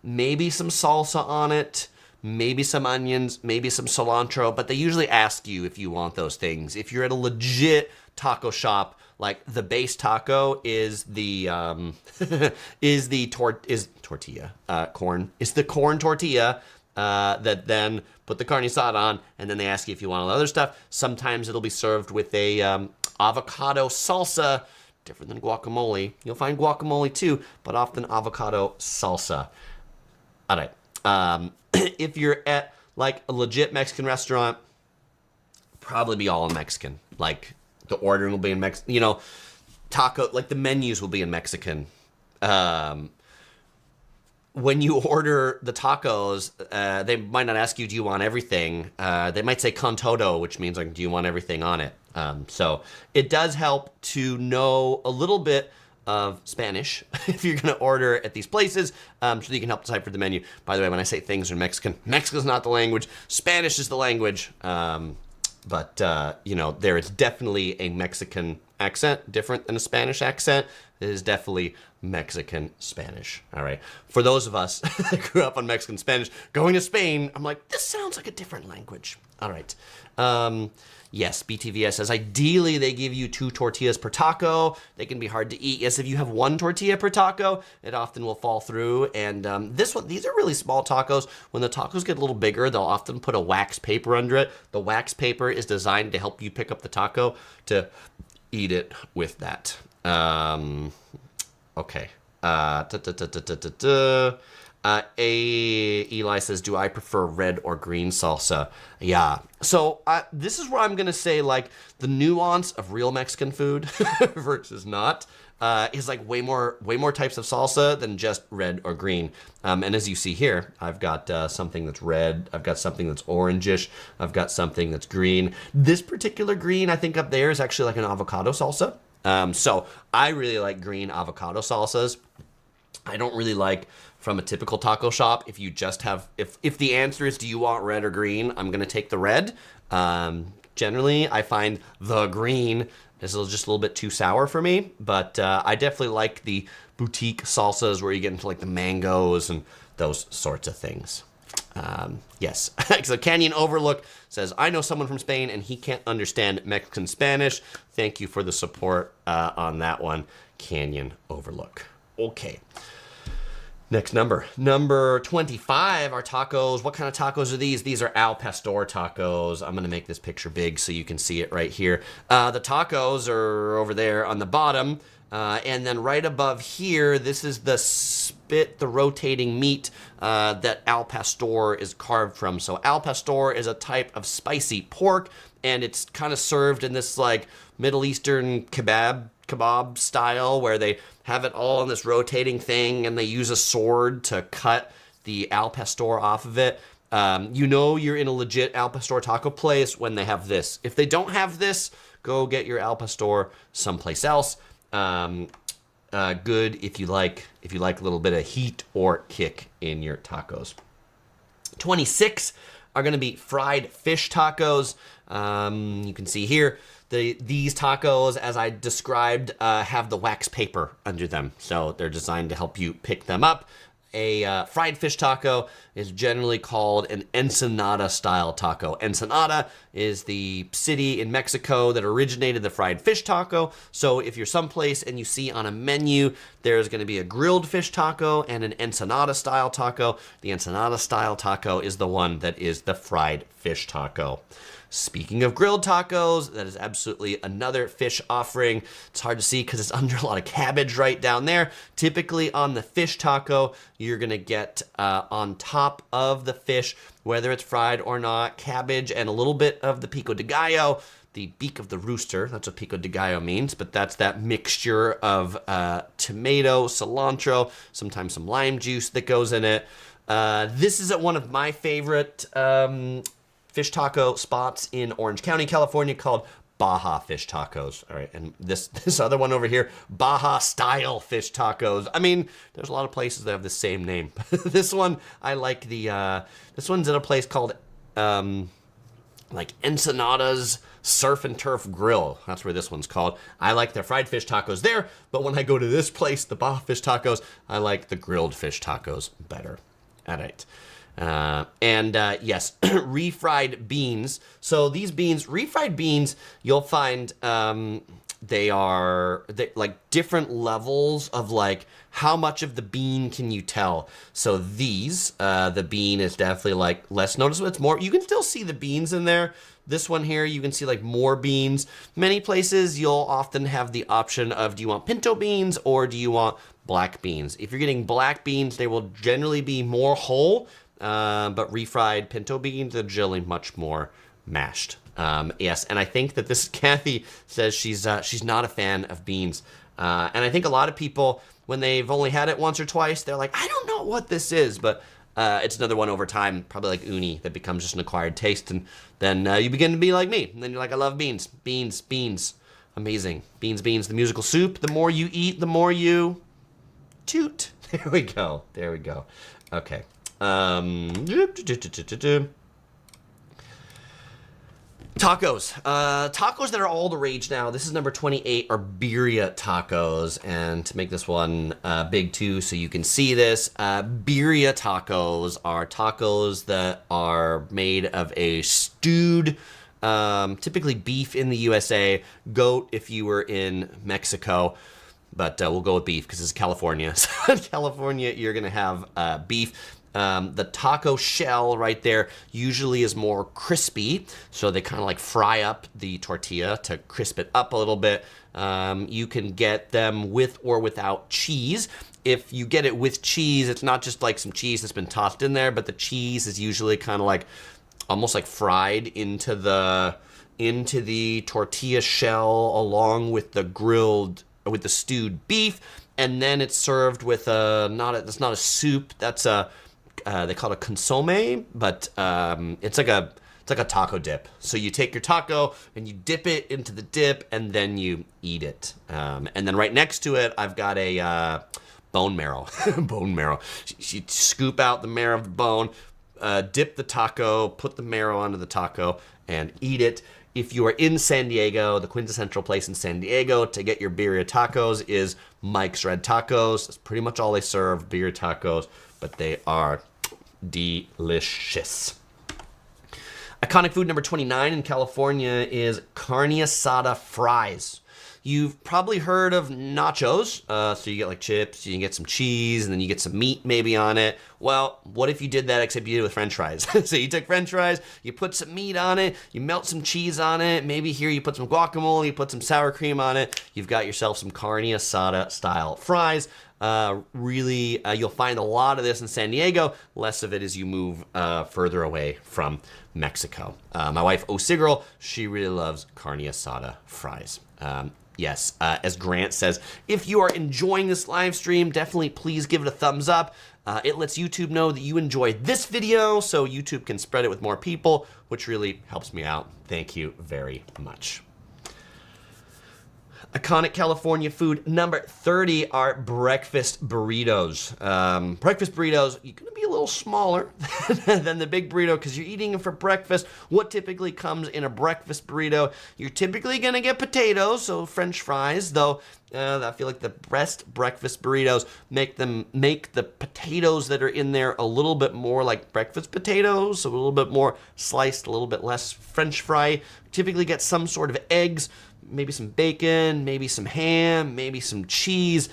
maybe some salsa on it, maybe some onions, maybe some cilantro, but they usually ask you if you want those things. If you're at a legit taco shop, like the base taco is the tortilla corn. It's the corn tortilla that then put the carne asada on, and then they ask you if you want all the other stuff. Sometimes it'll be served with a avocado salsa, different than guacamole. You'll find guacamole too, but often avocado salsa. All right. If you're at like a legit Mexican restaurant, probably be all in Mexican. Like the ordering will be in Mexican, taco, like the menus will be in Mexican. When you order the tacos, they might not ask you, do you want everything? They might say con todo, which means like, do you want everything on it? So it does help to know a little bit of Spanish if you're going to order at these places, so that you can help decipher the menu. By the way, when I say things are Mexican, Mexican's not the language, Spanish is the language. But there is definitely a Mexican accent, different than a Spanish accent. It is definitely Mexican Spanish. All right. For those of us that grew up on Mexican Spanish, going to Spain, I'm like, this sounds like a different language. All right. Yes, BTVS says, ideally they give you 2 tortillas per taco. They can be hard to eat. Yes, if you have 1 tortilla per taco, it often will fall through. And these are really small tacos. When the tacos get a little bigger, they'll often put a wax paper under it. The wax paper is designed to help you pick up the taco to eat it with that. Okay. Eli says, do I prefer red or green salsa? Yeah. So this is where I'm going to say, like, the nuance of real Mexican food versus not is like way more types of salsa than just red or green. And as you see here, I've got something that's red. I've got something that's orangish. I've got something that's green. This particular green, I think up there is actually like an avocado salsa. So I really like green avocado salsas. I don't really like from a typical taco shop. If you just have, if the answer is, do you want red or green? I'm going to take the red. Generally, I find the green is just a little bit too sour for me, but I definitely like the boutique salsas where you get into like the mangoes and those sorts of things. Yes. So Canyon Overlook says, I know someone from Spain and he can't understand Mexican Spanish. Thank you for the support on that one, Canyon Overlook. Okay. Next number 25 are tacos. What kind of tacos are these? These are al pastor tacos. I'm going to make this picture big so you can see it right here. The tacos are over there on the bottom. And then right above here, this is the rotating meat that al pastor is carved from. So al pastor is a type of spicy pork, and it's kind of served in this like Middle Eastern kebab style where they have it all on this rotating thing and they use a sword to cut the al pastor off of it. You're in a legit al pastor taco place when they have this. If they don't have this, go get your al pastor someplace else. Good if you like a little bit of heat or kick in your tacos. 26 are going to be fried fish tacos. You can see here these tacos, as I described, have the wax paper under them, so they're designed to help you pick them up. A fried fish taco is generally called an ensenada style taco. Ensenada is the city in Mexico that originated the fried fish taco. So if you're someplace and you see on a menu there's going to be a grilled fish taco and an ensenada style taco, the ensenada style taco is the one that is the fried fish taco. Speaking of grilled tacos, that is absolutely another fish offering. It's hard to see because it's under a lot of cabbage right down there. Typically on the fish taco, you're gonna get on top of the fish, whether it's fried or not, cabbage and a little bit of the pico de gallo, the beak of the rooster. That's what pico de gallo means, but that's that mixture of tomato, cilantro, sometimes some lime juice that goes in it. This is at one of my favorite fish taco spots in Orange County, California, called Baja Fish Tacos. All right, and this other one over here, Baja Style Fish Tacos. I mean, there's a lot of places that have the same name. This one, I like this one's at a place called like Ensenada's Surf and Turf Grill. That's where this one's called. I like their fried fish tacos there, but when I go to this place, the Baja Fish Tacos, I like the grilled fish tacos better. All right. Yes, refried beans. So these beans, refried beans, you'll find they like different levels of like how much of the bean can you tell. So these, the bean is definitely like less noticeable. It's more, you can still see the beans in there. This one here, you can see like more beans. Many places you'll often have the option of, do you want pinto beans or do you want black beans? If you're getting black beans, they will generally be more whole. But refried pinto beans are generally much more mashed. Yes, and I think that this Kathy says she's not a fan of beans. And I think a lot of people, when they've only had it once or twice, they're like, I don't know what this is, but it's another one over time, probably like uni, that becomes just an acquired taste, and then you begin to be like me, and then you're like, I love beans, beans, beans, amazing, beans, beans, the musical soup. The more you eat, the more you toot. There we go. There we go. Okay. Tacos. Tacos that are all the rage now. This is number 28, are birria tacos. And to make this one big too, so you can see this, birria tacos are tacos that are made of a stewed, typically beef in the USA, goat if you were in Mexico. But we'll go with beef because it's California. So in California, you're going to have beef. The taco shell right there usually is more crispy, so they kind of like fry up the tortilla to crisp it up a little bit. You can get them with or without cheese. If you get it with cheese, it's not just like some cheese that's been tossed in there, but the cheese is usually kind of like almost like fried into the tortilla shell along with the stewed beef, and then it's served with that's not a soup, that's a they call it a consomme, but it's like a taco dip. So you take your taco and you dip it into the dip and then you eat it. And then right next to it, I've got a bone marrow. Bone marrow. You scoop out the marrow of the bone, dip the taco, put the marrow onto the taco, and eat it. If you are in San Diego, the quintessential place in San Diego to get your birria tacos is Mike's Red Tacos. That's pretty much all they serve, birria tacos, but they are delicious. Iconic food number 29 in California is carne asada fries. You've probably heard of nachos. So you get like chips, you can get some cheese, and then you get some meat maybe on it. Well, what if you did that except you did it with french fries? So you took french fries, you put some meat on it, you melt some cheese on it, maybe here you put some guacamole, you put some sour cream on it, you've got yourself some carne asada style fries. Really, you'll find a lot of this in San Diego, less of it as you move further away from Mexico. My wife, Osigral, she really loves carne asada fries. Yes, as Grant says, if you are enjoying this live stream, definitely please give it a thumbs up. It lets YouTube know that you enjoyed this video, so YouTube can spread it with more people, which really helps me out. Thank you very much. Iconic California food number 30 are breakfast burritos. Breakfast burritos, you're gonna be a little little smaller than the big burrito because you're eating it for breakfast. What typically comes in a breakfast burrito? You're typically going to get potatoes, so French fries, though I feel like the best breakfast burritos make the potatoes that are in there a little bit more like breakfast potatoes, so a little bit more sliced, a little bit less French fry. Typically get some sort of eggs, maybe some bacon, maybe some ham, maybe some cheese.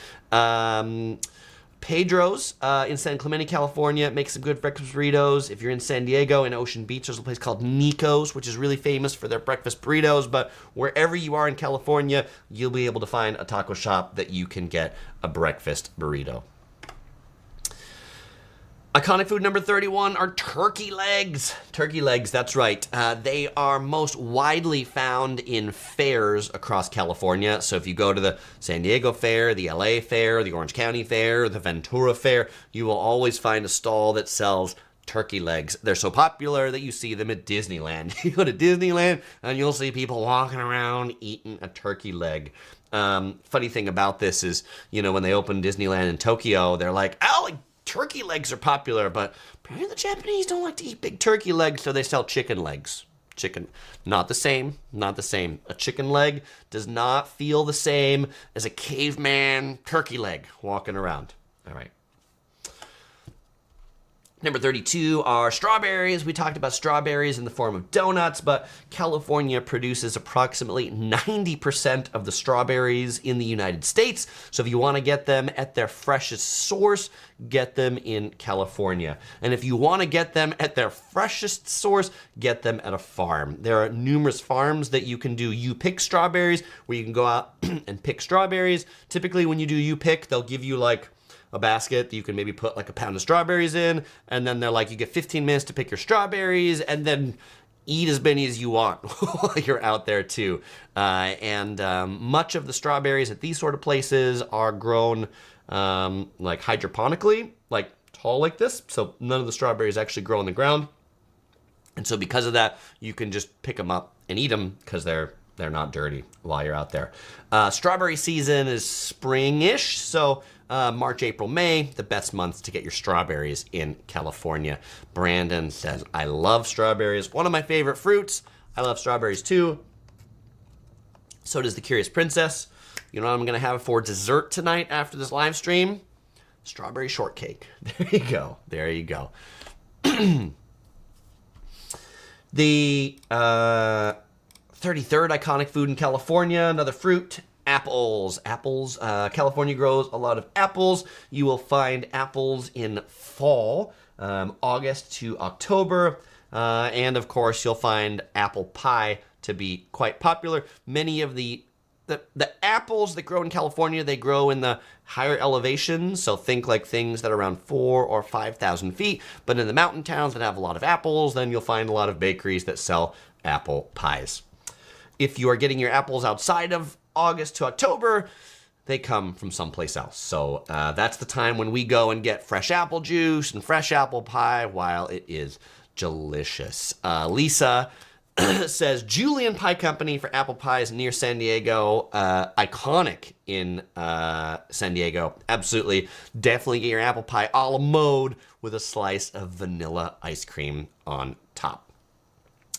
Pedro's in San Clemente, California, makes some good breakfast burritos. If you're in San Diego, in Ocean Beach, there's a place called Nico's, which is really famous for their breakfast burritos. But wherever you are in California, you'll be able to find a taco shop that you can get a breakfast burrito. Iconic food number 31 are turkey legs. Turkey legs, that's right. They are most widely found in fairs across California. So if you go to the San Diego Fair, the LA Fair, the Orange County Fair, the Ventura Fair, you will always find a stall that sells turkey legs. They're so popular that you see them at Disneyland. You go to Disneyland and you'll see people walking around eating a turkey leg. Funny thing about this is, when they opened Disneyland in Tokyo, they're like, turkey legs are popular, but apparently the Japanese don't like to eat big turkey legs, so they sell chicken legs. Chicken, not the same. A chicken leg does not feel the same as a caveman turkey leg walking around. All right. Number 32 are strawberries. We talked about strawberries in the form of donuts, but California produces approximately 90% of the strawberries in the United States. So if you want to get them at their freshest source, get them in California. And if you want to get them at their freshest source, get them at a farm. There are numerous farms that you can do you-pick strawberries, where you can go out and pick strawberries. Typically when you do you-pick, they'll give you like a basket that you can maybe put like a pound of strawberries in, and then they're like, you get 15 minutes to pick your strawberries, and then eat as many as you want while you're out there too. Much of the strawberries at these sort of places are grown like hydroponically, like tall like this, so none of the strawberries actually grow on the ground. And so because of that, you can just pick them up and eat them because they're not dirty while you're out there. Strawberry season is spring-ish, so March, April, May, the best months to get your strawberries in California. Brandon says, I love strawberries. One of my favorite fruits. I love strawberries too. So does the Curious Princess. You know what I'm going to have for dessert tonight after this live stream? Strawberry shortcake. There you go. There you go. The 33rd iconic food in California, another fruit. Apples. California grows a lot of apples. You will find apples in fall, August to October. And of course, you'll find apple pie to be quite popular. Many of the apples that grow in California, they grow in the higher elevations. So think like things that are around 4,000 or 5,000 feet. But in the mountain towns that have a lot of apples, then you'll find a lot of bakeries that sell apple pies. If you are getting your apples outside of August to October, they come from someplace else. So that's the time when we go and get fresh apple juice and fresh apple pie while it is delicious. Lisa says Julian Pie Company for apple pies near San Diego. Iconic in San Diego. Absolutely. Definitely get your apple pie a la mode with a slice of vanilla ice cream on top.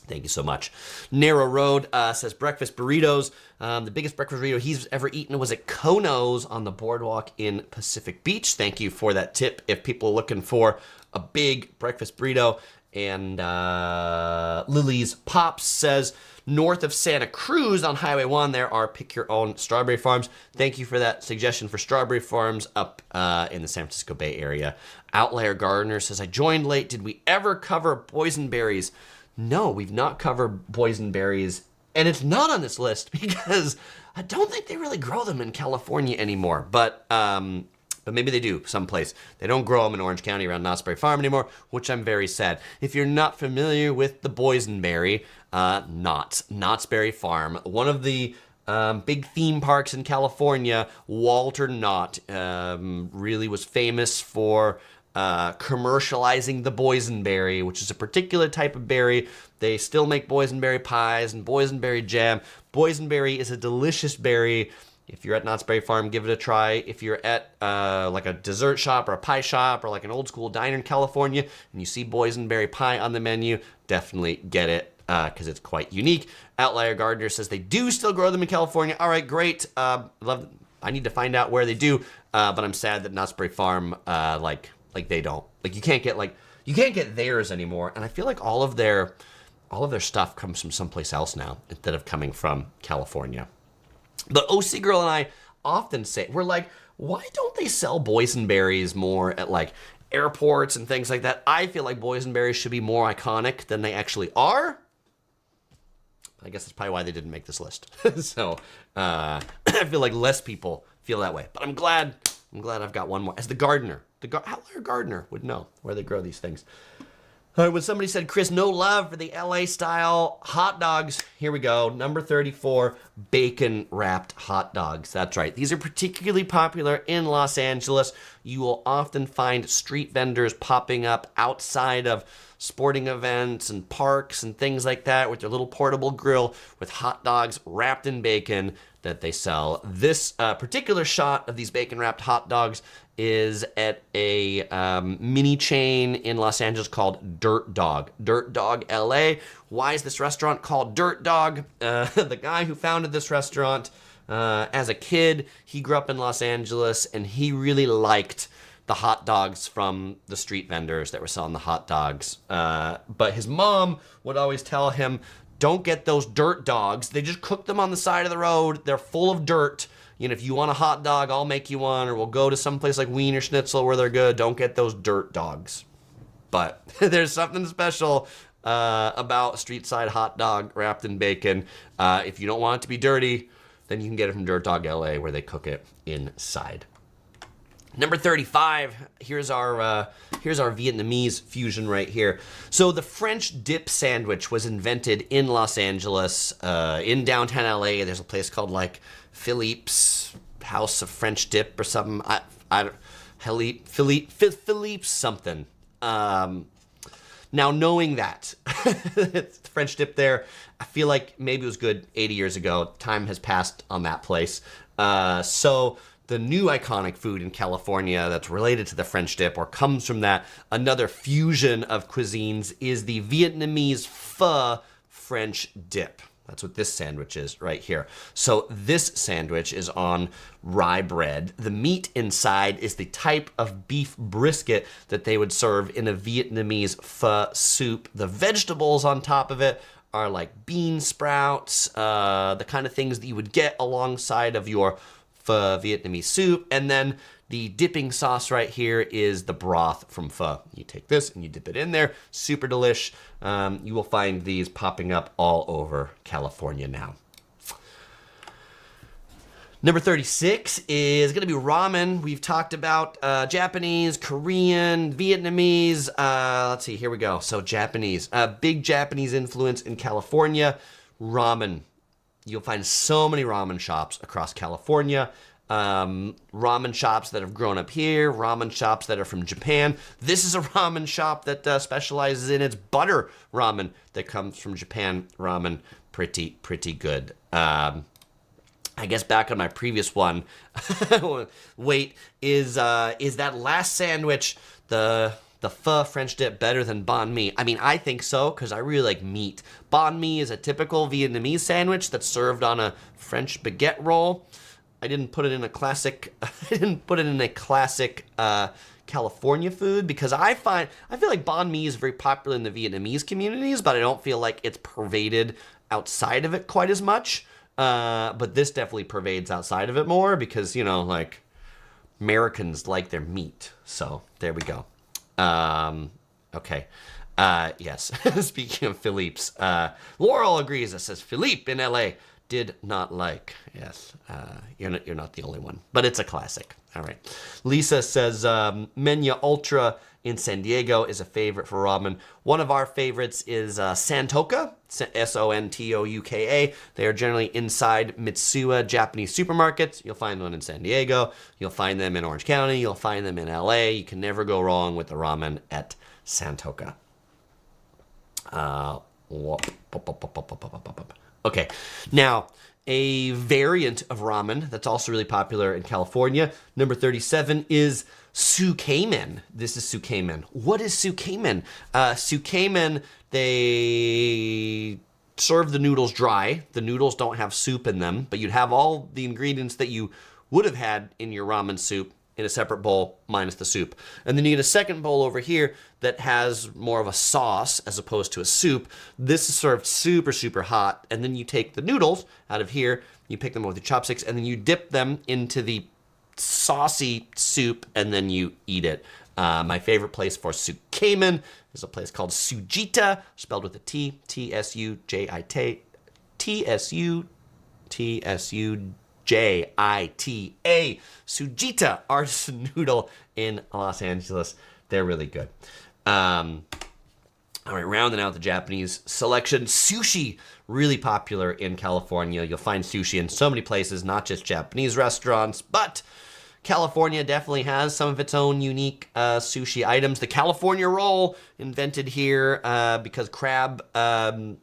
Thank you so much. Narrow Road says breakfast burritos. The biggest breakfast burrito he's ever eaten was at Kono's on the boardwalk in Pacific Beach. Thank you for that tip. If people are looking for a big breakfast burrito. And Lily's Pops says north of Santa Cruz on Highway 1, there are pick your own strawberry farms. Thank you for that suggestion for strawberry farms up in the San Francisco Bay Area. Outlier Gardener says, I joined late. Did we ever cover boysenberries? No, we've not covered boysenberries, and it's not on this list because I don't think they really grow them in California anymore, but maybe they do someplace. They don't grow them in Orange County around Knott's Berry Farm anymore, which I'm very sad. If you're not familiar with the boysenberry, Knott's Berry Farm, one of the big theme parks in California, Walter Knott really was famous for commercializing the boysenberry, which is a particular type of berry. They still make boysenberry pies and boysenberry jam. Boysenberry is a delicious berry. If you're at Knott's Berry Farm, give it a try. If you're at like a dessert shop or a pie shop or like an old school diner in California and you see boysenberry pie on the menu, definitely get it because it's quite unique. Outlier Gardener says they do still grow them in California. All right, great. Love. I need to find out where they do, but I'm sad that Knott's Berry Farm like they don't. Like you can't get theirs anymore. And I feel like all of their stuff comes from someplace else now instead of coming from California. But OC Girl and I often say, we're like, why don't they sell boysenberries more at like airports and things like that? I feel like boysenberries should be more iconic than they actually are. I guess that's probably why they didn't make this list. So I feel like less people feel that way. But I'm glad I've got one more. As the gardener, outlier gardener would know where they grow these things. All right, when somebody said, Chris, no love for the LA style hot dogs. Here we go. Number 34, bacon wrapped hot dogs. That's right. These are particularly popular in Los Angeles. You will often find street vendors popping up outside of sporting events and parks and things like that with their little portable grill with hot dogs wrapped in bacon that they sell. This particular shot of these bacon wrapped hot dogs is at a mini chain in Los Angeles called Dirt Dog LA. Why is this restaurant called Dirt Dog? The guy who founded this restaurant as a kid, he grew up in Los Angeles and he really liked the hot dogs from the street vendors that were selling the hot dogs. But his mom would always tell him, don't get those dirt dogs. They just cook them on the side of the road. They're full of dirt. You know, if you want a hot dog, I'll make you one, or we'll go to some place like Wiener Schnitzel where they're good. Don't get those dirt dogs. But there's something special about a street side hot dog wrapped in bacon. If you don't want it to be dirty, then you can get it from Dirt Dog LA where they cook it inside. Number 35, here's our Vietnamese fusion right here. So the French dip sandwich was invented in Los Angeles, in downtown LA. There's a place called like Philippe's House of French Dip or something. Philippe's something. Now knowing that, French dip there, I feel like maybe it was good 80 years ago. Time has passed on that place. So the new iconic food in California that's related to the French dip or comes from that, another fusion of cuisines, is the Vietnamese pho French dip. That's what this sandwich is right here. So this sandwich is on rye bread. The meat inside is the type of beef brisket that they would serve in a Vietnamese pho soup. The vegetables on top of it are like bean sprouts, the kind of things that you would get alongside of your pho Vietnamese soup. And then the dipping sauce right here is the broth from pho. You take this and you dip it in there. Super delish. You will find these popping up all over California now. Number 36 is going to be ramen. We've talked about Japanese, Korean, Vietnamese. Let's see, here we go. So Japanese, big Japanese influence in California. Ramen. You'll find so many ramen shops across California. Ramen shops that have grown up here, ramen shops that are from Japan. This is a ramen shop that specializes in its butter ramen that comes from Japan. Ramen, pretty good. I guess back on my previous one, wait, is that last sandwich, the pho French dip, better than banh mi? I mean, I think so, because I really like meat. Banh mi is a typical Vietnamese sandwich that's served on a French baguette roll. I didn't put it in a classic California food because I feel like banh mi is very popular in the Vietnamese communities, but I don't feel like it's pervaded outside of it quite as much. But this definitely pervades outside of it more because, you know, like Americans like their meat. So there we go. Okay. Yes. Speaking of Philippe's, Laurel agrees. It says Philippe in LA did not like. Yes. You're not the only one, but it's a classic. All right. Lisa says, Menya Ultra in San Diego is a favorite for ramen. One of our favorites is Santouka, Sontouka. They are generally inside Mitsuya Japanese supermarkets. You'll find one in San Diego. You'll find them in Orange County. You'll find them in LA. You can never go wrong with the ramen at Santouka. Okay, now a variant of ramen that's also really popular in California, number 37, is sukemen. This is sukemen. What is sukemen? Sukemen, they serve the noodles dry. The noodles don't have soup in them, but you'd have all the ingredients that you would have had in your ramen soup in a separate bowl minus the soup. And then you get a second bowl over here that has more of a sauce as opposed to a soup. This is served super, super hot. And then you take the noodles out of here, you pick them up with your chopsticks, and then you dip them into the saucy soup, and then you eat it. My favorite place for sukemen is a place called Sujita, spelled with a T, T-S-U-J-I-T, T-S-U-J-I-T-A, Sujita artisan noodle in Los Angeles. They're really good. All right, rounding out the Japanese selection, sushi, really popular in California. You'll find sushi in so many places, not just Japanese restaurants, but California definitely has some of its own unique sushi items. The California roll, invented here because crab, the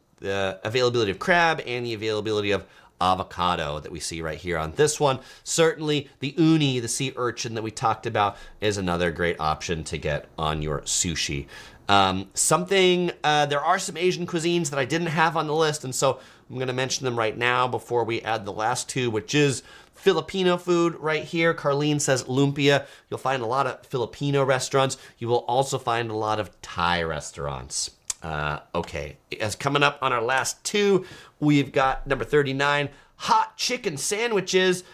availability of crab and the availability of avocado that we see right here on this one. Certainly the uni, the sea urchin that we talked about, is another great option to get on your sushi. There are some Asian cuisines that I didn't have on the list, and so I'm going to mention them right now before we add the last two, which is Filipino food right here. Carlene says lumpia. You'll find a lot of Filipino restaurants. You will also find a lot of Thai restaurants. Okay, as coming up on our last two, we've got number 39, hot chicken sandwiches.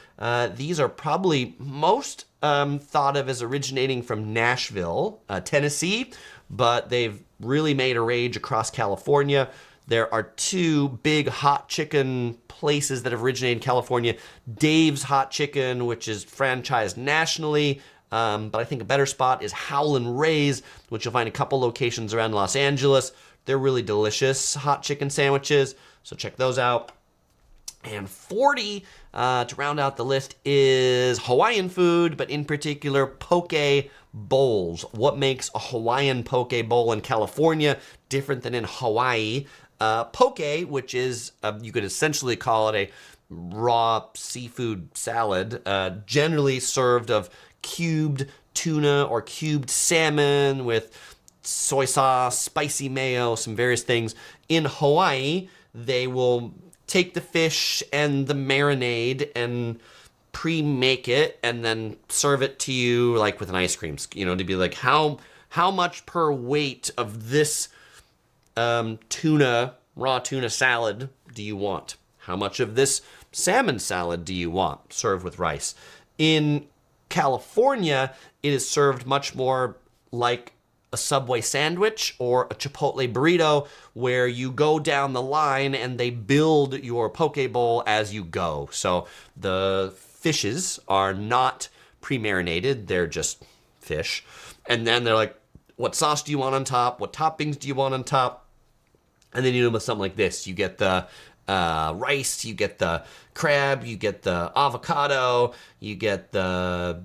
These are probably most thought of as originating from Nashville, Tennessee, but they've really made a rage across California. There are two big hot chicken places that have originated in California. Dave's Hot Chicken, which is franchised nationally, but I think a better spot is Howlin' Ray's, which you'll find a couple locations around Los Angeles. They're really delicious hot chicken sandwiches, so check those out. And 40, to round out the list, is Hawaiian food, but in particular, poke bowls. What makes a Hawaiian poke bowl in California different than in Hawaii? Poke, which is, you could essentially call it a raw seafood salad, generally served of cubed tuna or cubed salmon with soy sauce, spicy mayo, some various things. In Hawaii, they will take the fish and the marinade and pre-make it and then serve it to you like with an ice cream, to be like, how much per weight of this raw tuna salad do you want? How much of this salmon salad do you want? Served with rice. In California, it is served much more like a Subway sandwich or a Chipotle burrito, where you go down the line and they build your poke bowl as you go. So the fishes are not pre-marinated, they're just fish. And then they're like, what sauce do you want on top? What toppings do you want on top? And then you do with something like this. You get the rice, you get the crab, you get the avocado, you get the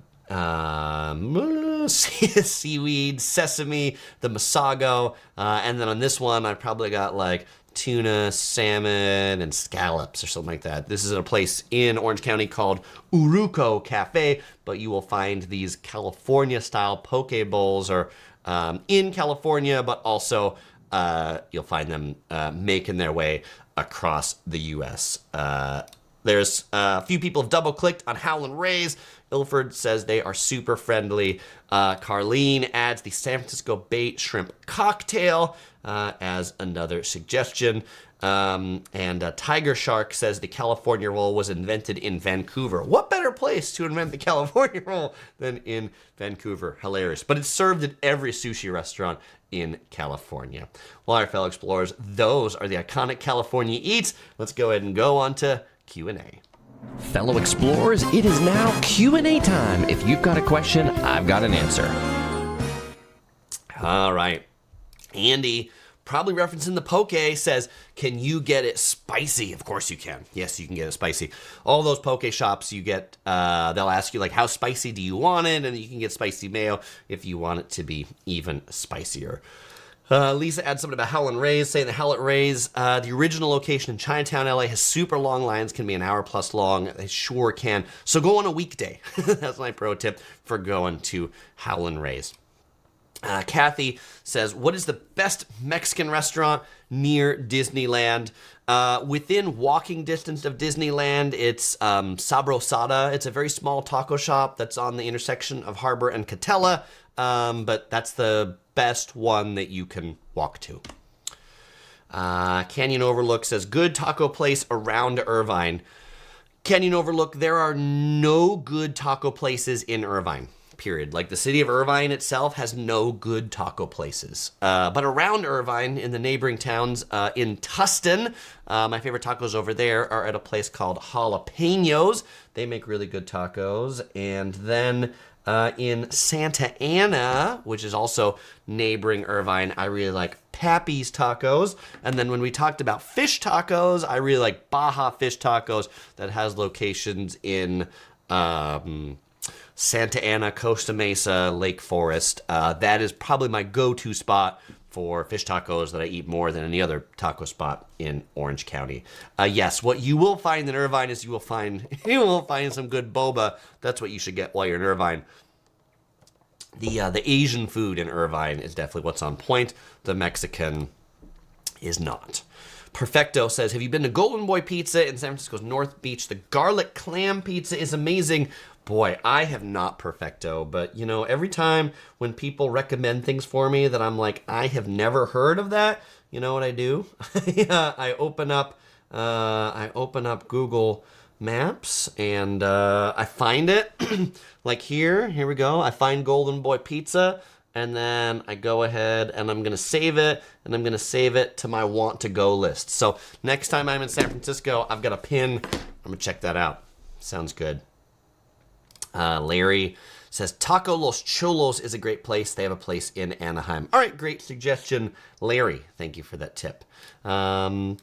seaweed, sesame, the masago, and then on this one I probably got like tuna, salmon, and scallops or something like that. This is a place in Orange County called Uruko Cafe, but you will find these California-style poke bowls or in California, but also you'll find them making their way across the U.S. There's a few people have double-clicked on Howlin' Ray's. Ilford says they are super friendly. Carlene adds the San Francisco Bay Shrimp Cocktail as another suggestion. And Tiger Shark says the California roll was invented in Vancouver. What better place to invent the California roll than in Vancouver? Hilarious. But it's served at every sushi restaurant in California. Well, our fellow explorers, those are the iconic California eats. Let's go ahead and go on to Q&A. Fellow explorers, it is now Q&A time. If you've got a question, I've got an answer. All right. Andy, probably referencing the poke, says, can you get it spicy? Of course you can. Yes, you can get it spicy. All those poke shops you get, they'll ask you, like, how spicy do you want it? And you can get spicy mayo if you want it to be even spicier. Lisa adds something about Howlin' Ray's, saying the Howlin' Ray's, the original location in Chinatown, LA, has super long lines, can be an hour plus long. They sure can. So go on a weekday. That's my pro tip for going to Howlin' Ray's. Kathy says, what is the best Mexican restaurant near Disneyland? Within walking distance of Disneyland, it's Sabrosada. It's a very small taco shop that's on the intersection of Harbor and Catella, but that's the best one that you can walk to. Canyon Overlook says, good taco place around Irvine. Canyon Overlook, there are no good taco places in Irvine. Period. Like the city of Irvine itself has no good taco places. But around Irvine, in the neighboring towns, in Tustin, my favorite tacos over there are at a place called Jalapenos. They make really good tacos. And then in Santa Ana, which is also neighboring Irvine, I really like Pappy's Tacos. And then when we talked about fish tacos, I really like Baja Fish Tacos that has locations in Santa Ana, Costa Mesa, Lake Forest. That is probably my go-to spot for fish tacos that I eat more than any other taco spot in Orange County. Yes, what you will find in Irvine is you will find some good boba. That's what you should get while you're in Irvine. The Asian food in Irvine is definitely what's on point. The Mexican is not. Perfecto says, have you been to Golden Boy Pizza in San Francisco's North Beach? The garlic clam pizza is amazing. Boy, I have not Perfecto, but you know, every time when people recommend things for me that I'm like, I have never heard of that, you know what I do? I open up Google Maps and I find it. Like here we go. I find Golden Boy Pizza, and then I go ahead and I'm gonna save it, and I'm gonna save it to my want to go list. So next time I'm in San Francisco, I've got a pin. I'm gonna check that out. Sounds good. Larry says, Taco Los Cholos is a great place. They have a place in Anaheim. All right, great suggestion, Larry. Thank you for that tip. Let's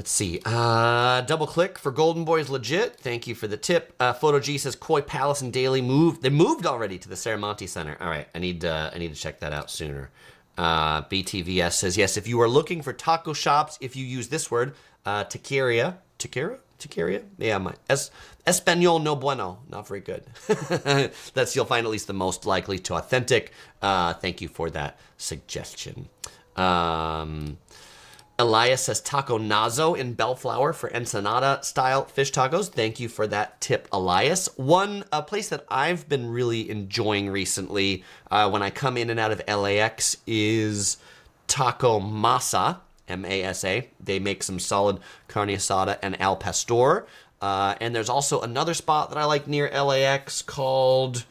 see. Double click for Golden Boy is legit. Thank you for the tip. Photo G says, Koi Palace and Daily moved. They moved already to the Serramonte Center. All right, I need to check that out sooner. BTVS says, yes, if you are looking for taco shops, if you use this word, taqueria. Taqueria? Yeah, my Espanol no bueno. Not very good. You'll find at least the most likely to authentic. Thank you for that suggestion. Elias says Taco Nazo in Bellflower for Ensenada-style fish tacos. Thank you for that tip, Elias. A place that I've been really enjoying recently when I come in and out of LAX is Taco Masa. M-A-S-A. They make some solid carne asada and al pastor. And there's also another spot that I like near LAX called,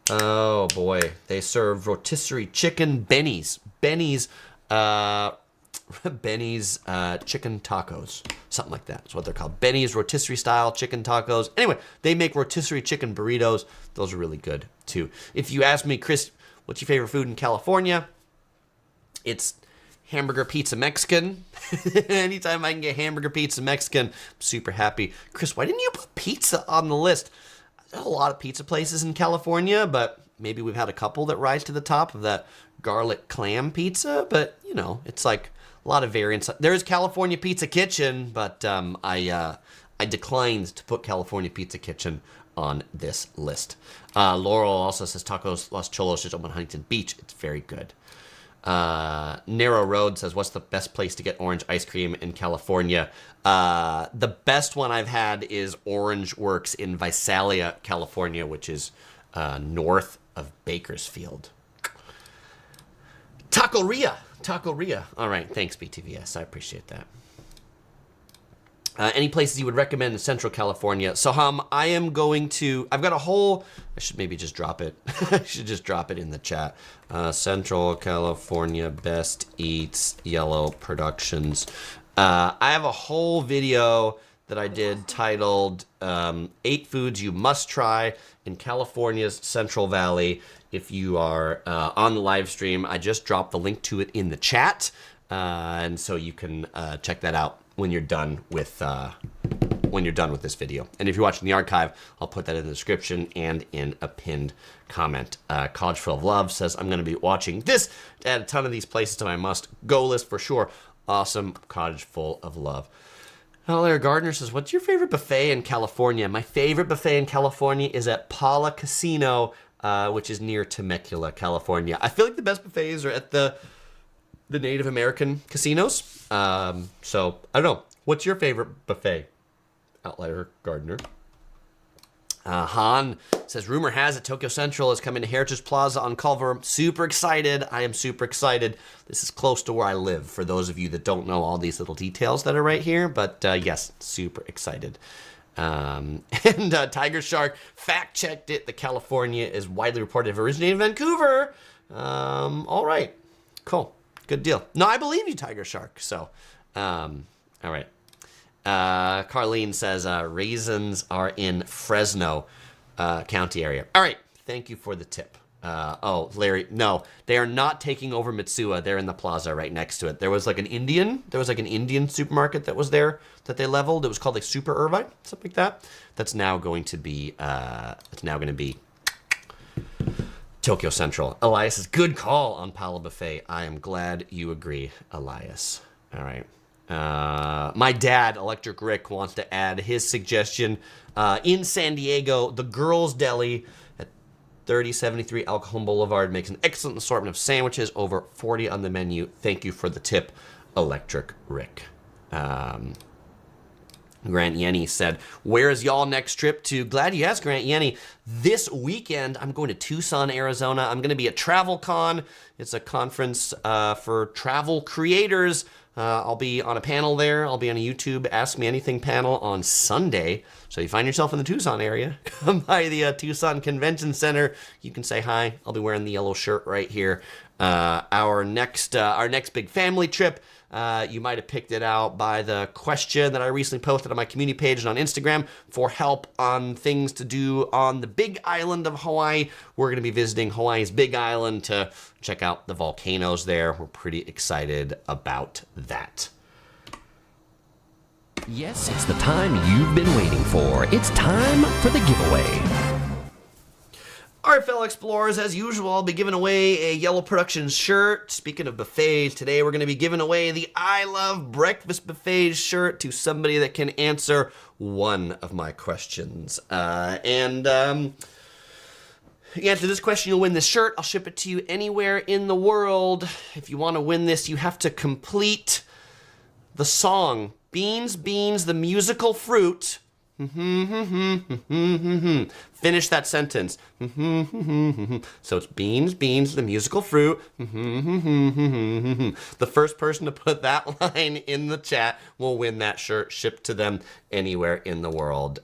oh boy, they serve rotisserie chicken. Benny's chicken tacos. Something like that. That's what they're called. Benny's rotisserie style chicken tacos. Anyway, they make rotisserie chicken burritos. Those are really good too. If you ask me, Chris, what's your favorite food in California? It's hamburger pizza Mexican. Anytime I can get hamburger pizza Mexican, I'm super happy. Chris, why didn't you put pizza on the list? There's a lot of pizza places in California, but maybe we've had a couple that rise to the top of that garlic clam pizza. But, you know, it's like a lot of variants. There's California Pizza Kitchen, but I declined to put California Pizza Kitchen on this list. Laurel also says Tacos Los Cholos is open on Huntington Beach. It's very good. Narrow Road says, what's the best place to get orange ice cream in California? The best one I've had is Orange Works in Visalia, California, which is north of Bakersfield. Taqueria. All right, thanks, BTVS. I appreciate that. Any places you would recommend in Central California? So, I've got a whole, I should maybe just drop it. I should just drop it in the chat. Central California Best Eats Yellow Productions. I have a whole video that I did titled 8 Foods You Must Try in California's Central Valley. If you are on the live stream, I just dropped the link to it in the chat. And so you can check that out when you're done with when you're done with this video. And if you're watching the archive, I'll put that in the description and in a pinned comment. College Full of Love says, I'm going to be watching this. Add a ton of these places to my must-go list for sure. Awesome. College Full of Love. Larry Gardner says, what's your favorite buffet in California? My favorite buffet in California is at Paula Casino, which is near Temecula, California. I feel like the best buffets are at the Native American casinos. So, I don't know. What's your favorite buffet? Outlier Gardner. Han says, rumor has it Tokyo Central is coming to Heritage Plaza on Culver. Super excited. I am super excited. This is close to where I live, for those of you that don't know all these little details that are right here. But yes, super excited. And Tiger Shark fact-checked it. The California is widely reported to have originated in Vancouver. All right. Cool. Good deal. No, I believe you, Tiger Shark. So, all right. Carlene says raisins are in Fresno County area. All right. Thank you for the tip. Larry, no, they are not taking over Mitsuya. They're in the plaza right next to it. There was like an Indian supermarket that was there that they leveled. It was called like Super Irvine, something like that. That's now going to be Tokyo Central. Elias says, good call on Paula Buffet. I am glad you agree, Elias. All right. My dad, Electric Rick, wants to add his suggestion. In San Diego, the Girls Deli at 3073 El Cajon Boulevard makes an excellent assortment of sandwiches, over 40 on the menu. Thank you for the tip, Electric Rick. Grant Yenny said, where is y'all next trip to? Glad you asked, Grant Yenny. This weekend, I'm going to Tucson, Arizona. I'm going to be at TravelCon. It's a conference for travel creators. I'll be on a panel there. I'll be on a YouTube Ask Me Anything panel on Sunday. So you find yourself in the Tucson area, come by the Tucson Convention Center. You can say hi. I'll be wearing the yellow shirt right here. Our next big family trip, you might have picked it out by the question that I recently posted on my community page and on Instagram for help on things to do on the big island of Hawaii. We're going to be visiting Hawaii's big island to check out the volcanoes there. We're pretty excited about that. Yes, it's the time you've been waiting for. It's time for the giveaway. All right, fellow explorers, as usual, I'll be giving away a Yellow Productions shirt. Speaking of buffets, today we're going to be giving away the I Love Breakfast Buffets shirt to somebody that can answer one of my questions. You answer this question, you'll win this shirt. I'll ship it to you anywhere in the world. If you want to win this, you have to complete the song, Beans, Beans, the Musical Fruit. Finish that sentence. So it's beans, beans, the musical fruit. The first person to put that line in the chat will win that shirt, shipped to them anywhere in the world.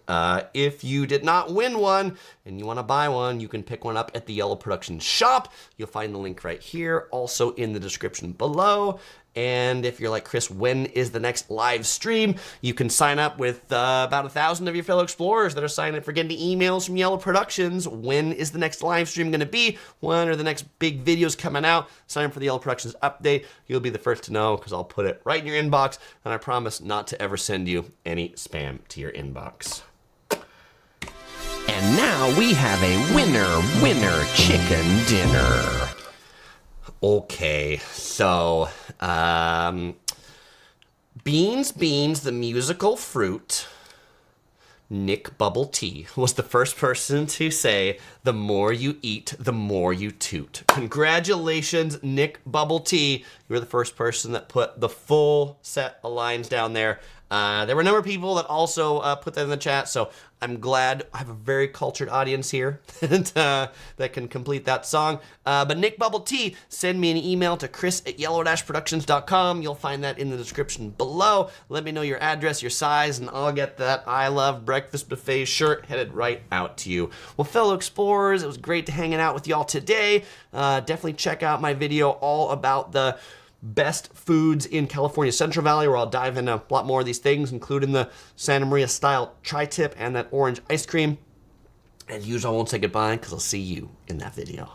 If you did not win one and you want to buy one, you can pick one up at the Yellow Productions shop. You'll find the link right here, also in the description below. And if you're like, Chris, when is the next live stream? You can sign up with about 1,000 of your fellow explorers that are signing up for getting emails from Yellow Productions. When is the next live stream going to be? When are the next big videos coming out? Sign up for the Yellow Productions update. You'll be the first to know because I'll put it right in your inbox. And I promise not to ever send you any spam to your inbox. And now we have a winner chicken dinner. Okay, so, Beans, Beans, the Musical Fruit, Nick Bubble Tea was the first person to say, the more you eat, the more you toot. Congratulations, Nick Bubble Tea. You were the first person that put the full set of lines down there. There were a number of people that also put that in the chat, so I'm glad I have a very cultured audience here that can complete that song. But Nick Bubble Tea, send me an email to chris@yellow-productions.com. You'll find that in the description below. Let me know your address, your size, and I'll get that I Love Breakfast Buffet shirt headed right out to you. Well, fellow explorers, it was great hanging out with y'all today. Definitely check out my video all about the best foods in California Central Valley, where I'll dive into a lot more of these things, including the Santa Maria style tri-tip and that orange ice cream. As usual, I won't say goodbye because I'll see you in that video.